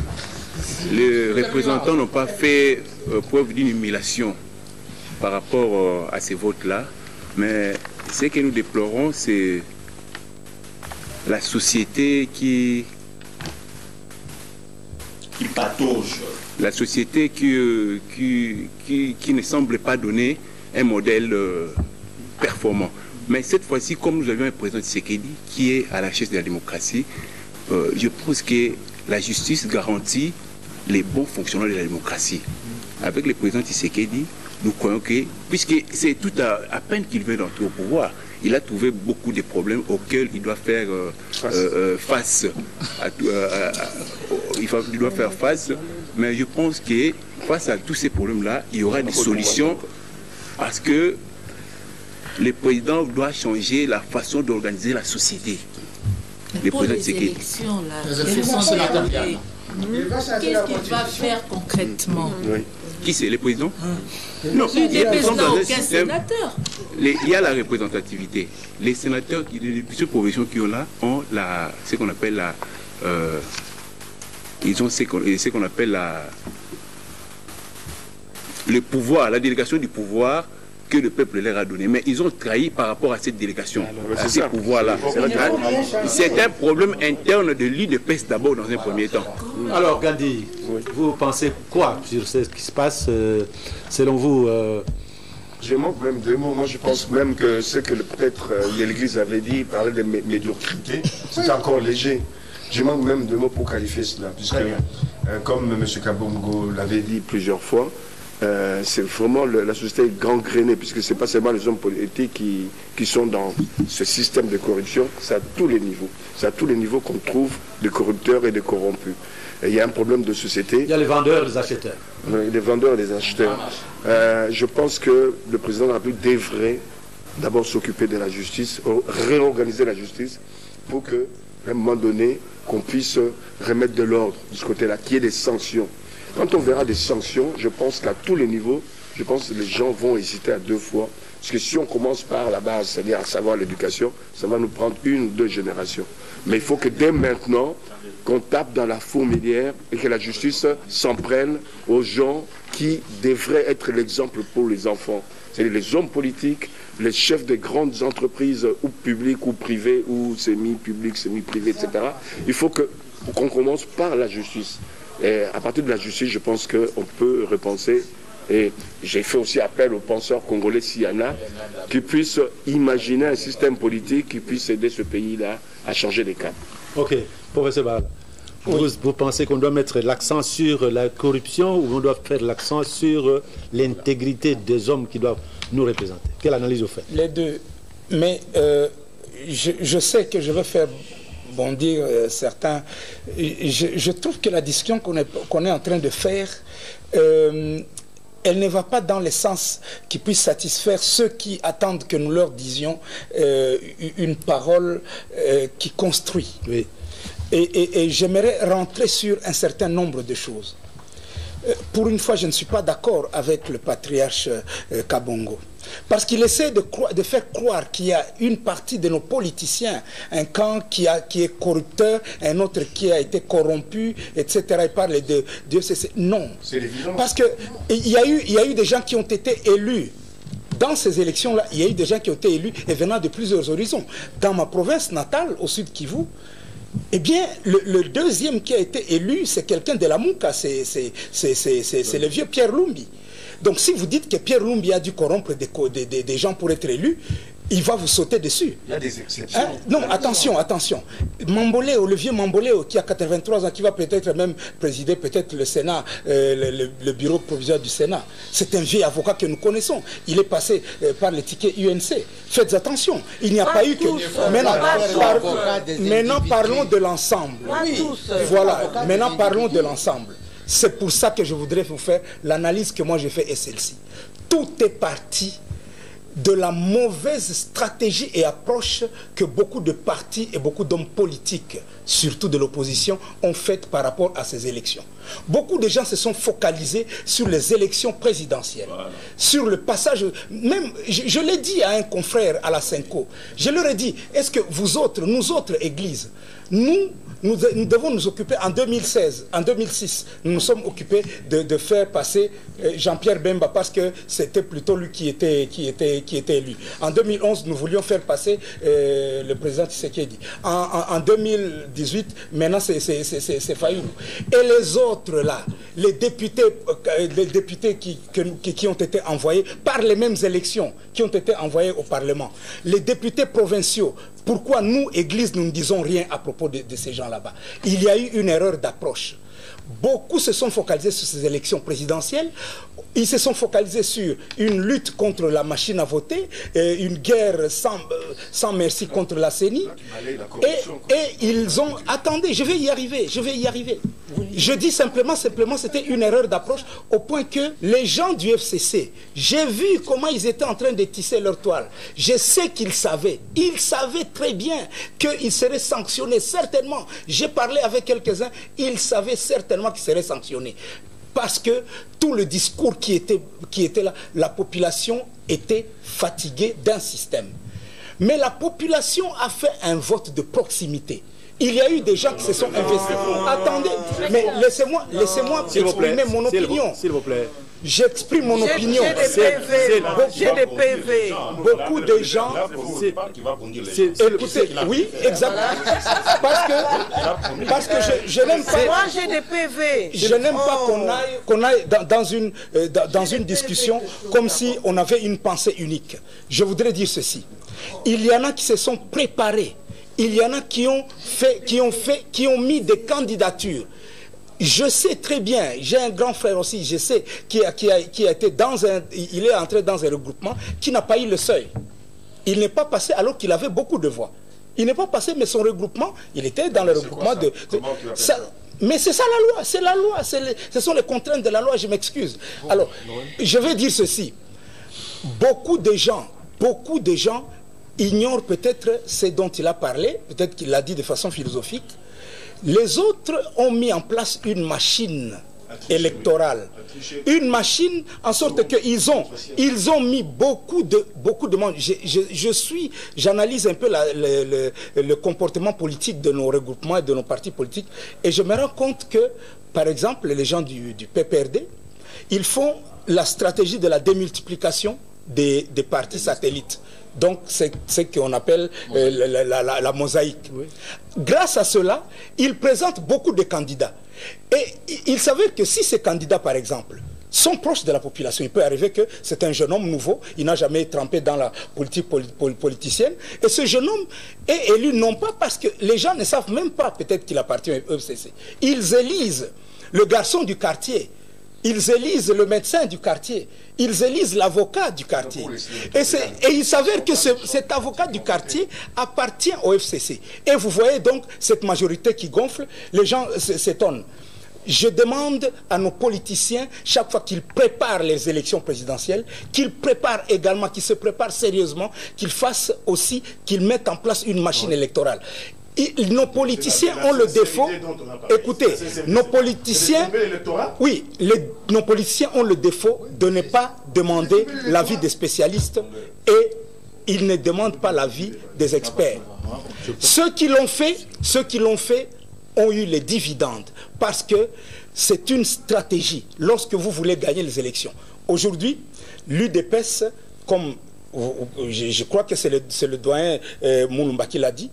les représentants n'ont pas fait preuve d'une humiliation par rapport à ces votes-là. Mais ce que nous déplorons, c'est la société qui patauge. La société qui ne semble pas donner un modèle performant. Mais cette fois-ci, comme nous avions un président Tshisekedi qui est à la chaise de la démocratie, je pense que la justice garantit les bons fonctionnements de la démocratie. Avec le président Tshisekedi, nous croyons que, puisque c'est tout à peine qu'il veut entrer au pouvoir, il a trouvé beaucoup de problèmes auxquels il doit faire face. Il doit faire face. Mais je pense que face à tous ces problèmes-là, il y aura des solutions parce que le président doit changer la façon d'organiser la société. Mais pour les élections, là, qu'est-ce qu'il va faire concrètement? Qui c'est, les présidents? Non, il n'y a aucun sénateur. Il y a la représentativité. Les sénateurs, les professions qui ont là, ont ce qu'on appelle ils ont ce qu'on appelle le pouvoir, la délégation du pouvoir que le peuple leur a donné. Mais ils ont trahi par rapport à cette délégation, à ces pouvoirs-là. C'est un problème interne de l'UDPS d'abord dans un premier temps. Alors Gandhi, vous pensez quoi sur ce qui se passe selon vous Je manque même deux mots. Moi, je pense même que ce que peut-être l'Église avait dit, parler de médiocrité, c'est encore léger. Je manque même deux mots pour qualifier cela, puisque, comme M. Kabongo l'avait dit plusieurs fois, c'est vraiment la société gangrénée, puisque ce n'est pas seulement les hommes politiques qui sont dans ce système de corruption, c'est à tous les niveaux. C'est à tous les niveaux qu'on trouve des corrupteurs et des corrompus. Et il y a un problème de société. Il y a les vendeurs et les acheteurs. Les vendeurs et les acheteurs. Je pense que le président de la République devrait d'abord s'occuper de la justice, réorganiser la justice pour qu'à un moment donné, qu'on puisse remettre de l'ordre de ce côté-là, qu'il y ait des sanctions. Quand on verra des sanctions, je pense qu'à tous les niveaux, je pense que les gens vont hésiter à deux fois. Parce que si on commence par la base, c'est-à-dire à savoir l'éducation, ça va nous prendre 1 ou 2 générations. Mais il faut que dès maintenant, qu'on tape dans la fourmilière et que la justice s'en prenne aux gens qui devraient être l'exemple pour les enfants. C'est-à-dire les hommes politiques, les chefs de grandes entreprises, ou publiques ou privées, ou semi-publiques, semi-privées, etc. Il faut qu'on commence par la justice. Et à partir de la justice, je pense qu'on peut repenser. Et j'ai fait aussi appel aux penseurs congolais, s'il y en a, qui puissent imaginer un système politique qui puisse aider ce pays-là à changer les cas. Ok, professeur Barala, vous pensez qu'on doit mettre l'accent sur la corruption ou on doit faire l'accent sur l'intégrité des hommes qui doivent nous représenter? Quelle analyse vous faites? Les deux. Mais je sais que je vais faire bondir certains. Je trouve que la discussion qu'on est en train de faire, elle ne va pas dans le sens qui puisse satisfaire ceux qui attendent que nous leur disions une parole qui construit. Oui. Et j'aimerais rentrer sur un certain nombre de choses. Pour une fois, je ne suis pas d'accord avec le patriarche Kabongo. Parce qu'il essaie de faire croire qu'il y a une partie de nos politiciens, un camp qui est corrupteur, un autre qui a été corrompu, etc. Il parle de Dieu. Non. Parce qu'il y a eu des gens qui ont été élus. Dans ces élections-là, il y a eu des gens qui ont été élus et venant de plusieurs horizons. Dans ma province natale, au sud Kivu, eh bien, le deuxième qui a été élu, c'est quelqu'un de la Mouka, c'est le vieux Pierre Lumbi. Donc si vous dites que Pierre Lumbi a dû corrompre des gens pour être élu, il va vous sauter dessus. Il y a des exceptions. Hein? Non, attention, attention. Mamboléo, le vieux Mamboléo, qui a 83 ans, qui va peut-être même présider peut-être le Sénat, le bureau provisoire du Sénat. C'est un vieux avocat que nous connaissons. Il est passé par le ticket UNC. Faites attention. Il n'y a pas eu que... Maintenant, parlons de l'ensemble. Voilà. Maintenant, parlons de l'ensemble. C'est pour ça que je voudrais vous faire l'analyse que moi j'ai fait est celle-ci. Tout est parti de la mauvaise stratégie et approche que beaucoup de partis et beaucoup d'hommes politiques, surtout de l'opposition, ont faite par rapport à ces élections. Beaucoup de gens se sont focalisés sur les élections présidentielles, voilà. Sur le passage, même, je l'ai dit à un confrère à la Senko, je leur ai dit, est-ce que vous autres, nous autres églises, nous devons nous occuper en 2016, en 2006, nous nous sommes occupés de faire passer Jean-Pierre Bemba parce que c'était plutôt lui qui était élu. En 2011, nous voulions faire passer le président Tshisekedi. En 2018, maintenant c'est Fayoulou. Et les autres là, les députés qui ont été envoyés par les mêmes élections, qui ont été envoyés au Parlement, les députés provinciaux. Pourquoi nous, Église, nous ne disons rien à propos de ces gens là-bas? Il y a eu une erreur d'approche. Beaucoup se sont focalisés sur ces élections présidentielles. Ils se sont focalisés sur une lutte contre la machine à voter, une guerre sans merci contre la CENI. Et ils ont... Attendez, je vais y arriver. Je dis simplement, c'était une erreur d'approche au point que les gens du FCC, j'ai vu comment ils étaient en train de tisser leur toile. Je sais qu'ils savaient. Ils savaient très bien qu'ils seraient sanctionnés, certainement. J'ai parlé avec quelques-uns, ils savaient certainement qu'ils seraient sanctionnés. Parce que tout le discours qui était là, la population était fatiguée d'un système. Mais la population a fait un vote de proximité. Il y a eu des gens qui se sont investis. Attendez, mais laissez-moi exprimer mon opinion. S'il vous plaît. J'exprime mon opinion. J'ai des PV. Beaucoup de gens... Écoutez, oui, exactement. Parce que je n'aime pas... Moi, j'ai des PV. Je n'aime pas qu'on aille dans une discussion comme si on avait une pensée unique. Je voudrais dire ceci. Il y en a qui se sont préparés. Il y en a qui ont mis des candidatures. Je sais très bien, j'ai un grand frère aussi, je sais, qui a été il est entré dans un regroupement qui n'a pas eu le seuil. Il n'est pas passé alors qu'il avait beaucoup de voix. Il n'est pas passé, mais son regroupement, il était dans le regroupement mais c'est ça la loi, c'est la loi, ce sont les contraintes de la loi, je m'excuse. Alors, je vais dire ceci. Beaucoup de gens ignorent peut-être ce dont il a parlé, peut-être qu'il l'a dit de façon philosophique. Les autres ont mis en place une machine électorale. Une machine en sorte qu'ils ont mis beaucoup de monde. J'analyse un peu le comportement politique de nos regroupements et de nos partis politiques et je me rends compte que, par exemple, les gens du PPRD, ils font la stratégie de la démultiplication des partis satellites. Donc, c'est ce qu'on appelle la mosaïque. Oui. Grâce à cela, ils présentent beaucoup de candidats. Et il s'avère que si ces candidats, par exemple, sont proches de la population, il peut arriver que c'est un jeune homme nouveau, il n'a jamais trempé dans la politique politicienne, et ce jeune homme est élu non pas parce que les gens ne savent même pas peut-être qu'il appartient à EFCC. Ils élisent le garçon du quartier, ils élisent le médecin du quartier, ils élisent l'avocat du quartier. Et il s'avère que cet avocat du quartier appartient au FCC. Et vous voyez donc cette majorité qui gonfle, les gens s'étonnent. Je demande à nos politiciens, chaque fois qu'ils préparent les élections présidentielles, qu'ils préparent également, qu'ils se préparent sérieusement, qu'ils fassent aussi, qu'ils mettent en place une machine électorale. Nos politiciens ont le défaut, écoutez, nos politiciens ont le défaut de ne pas demander l'avis des spécialistes et ils ne demandent pas l'avis des experts. Ceux qui l'ont fait ont eu les dividendes parce que c'est une stratégie lorsque vous voulez gagner les élections. Aujourd'hui, l'UDPS, comme je crois que c'est le doyen Moulumba qui l'a dit,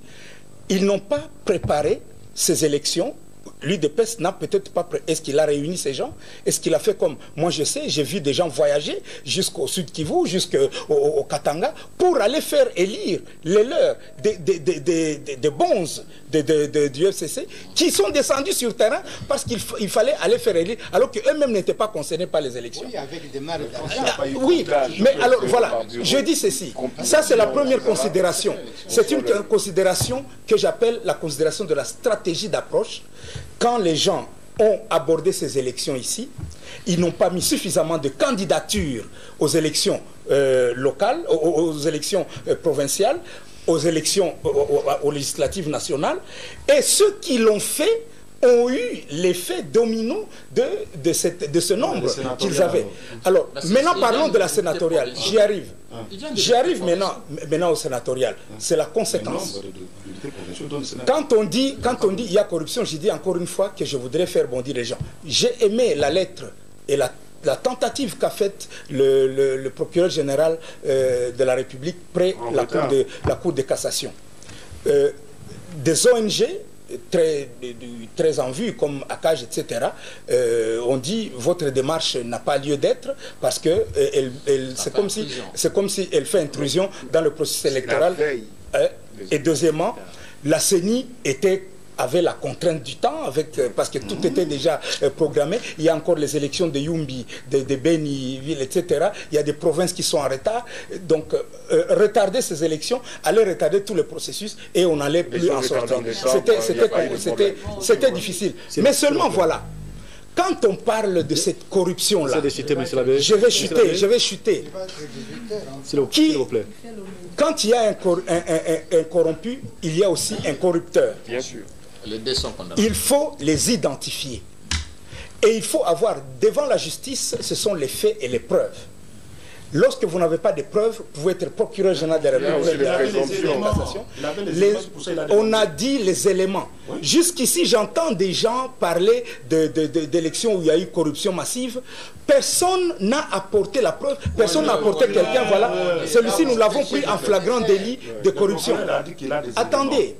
ils n'ont pas préparé ces élections. L'UDPS n'a peut-être pas... Est-ce qu'il a réuni ces gens? Est-ce qu'il a fait comme... Moi, je sais, j'ai vu des gens voyager jusqu'au Sud Kivu, jusqu'au Katanga, pour aller faire élire les leurs, des bonzes du FCC, qui sont descendus sur le terrain parce qu'il fallait aller faire élire, alors qu'eux-mêmes n'étaient pas concernés par les élections. Oui, avec des marques d'argent. Oui, mais alors, voilà, je dis ceci. Ça, c'est la première considération. C'est une considération que j'appelle la considération de la stratégie d'approche. Quand les gens ont abordé ces élections ici, ils n'ont pas mis suffisamment de candidatures aux élections locales, aux élections provinciales, aux élections aux législatives nationales. Et ceux qui l'ont fait ont eu l'effet domino de ce nombre qu'ils avaient. Alors, maintenant parlons de la sénatoriale. J'y arrive. J'y arrive maintenant au sénatorial. C'est la conséquence. Quand on dit il y a corruption, je dis encore une fois que je voudrais faire bondir les gens. J'ai aimé la lettre et la tentative qu'a faite le procureur général de la République près la Cour de cassation. Des ONG très en vue, comme ACAJ, etc., on dit votre démarche n'a pas lieu d'être parce que c'est comme si elle fait intrusion dans le processus électoral. Et deuxièmement, la CENI avait la contrainte du temps, parce que tout était déjà programmé. Il y a encore les élections de Yumbi, de Beni, etc. Il y a des provinces qui sont en retard. Donc, retarder ces élections allait retarder tout le processus et on n'allait plus en sortir. C'était difficile. Mais seulement, voilà. Quand on parle de cette corruption-là, je vais chuter. S'il vous plaît. Quand il y a un corrompu, il y a aussi un corrupteur. Bien sûr. Les deux sont condamnés. Il faut les identifier. Et il faut avoir, devant la justice, ce sont les faits et les preuves. Lorsque vous n'avez pas de preuves, vous pouvez être procureur général de la République. On a dit les éléments. Oui. Jusqu'ici, j'entends des gens parler d'élections où il y a eu corruption massive. Personne n'a apporté la preuve, personne n'a apporté quelqu'un. Voilà, celui-ci, nous l'avons pris en flagrant délit de corruption. Attendez.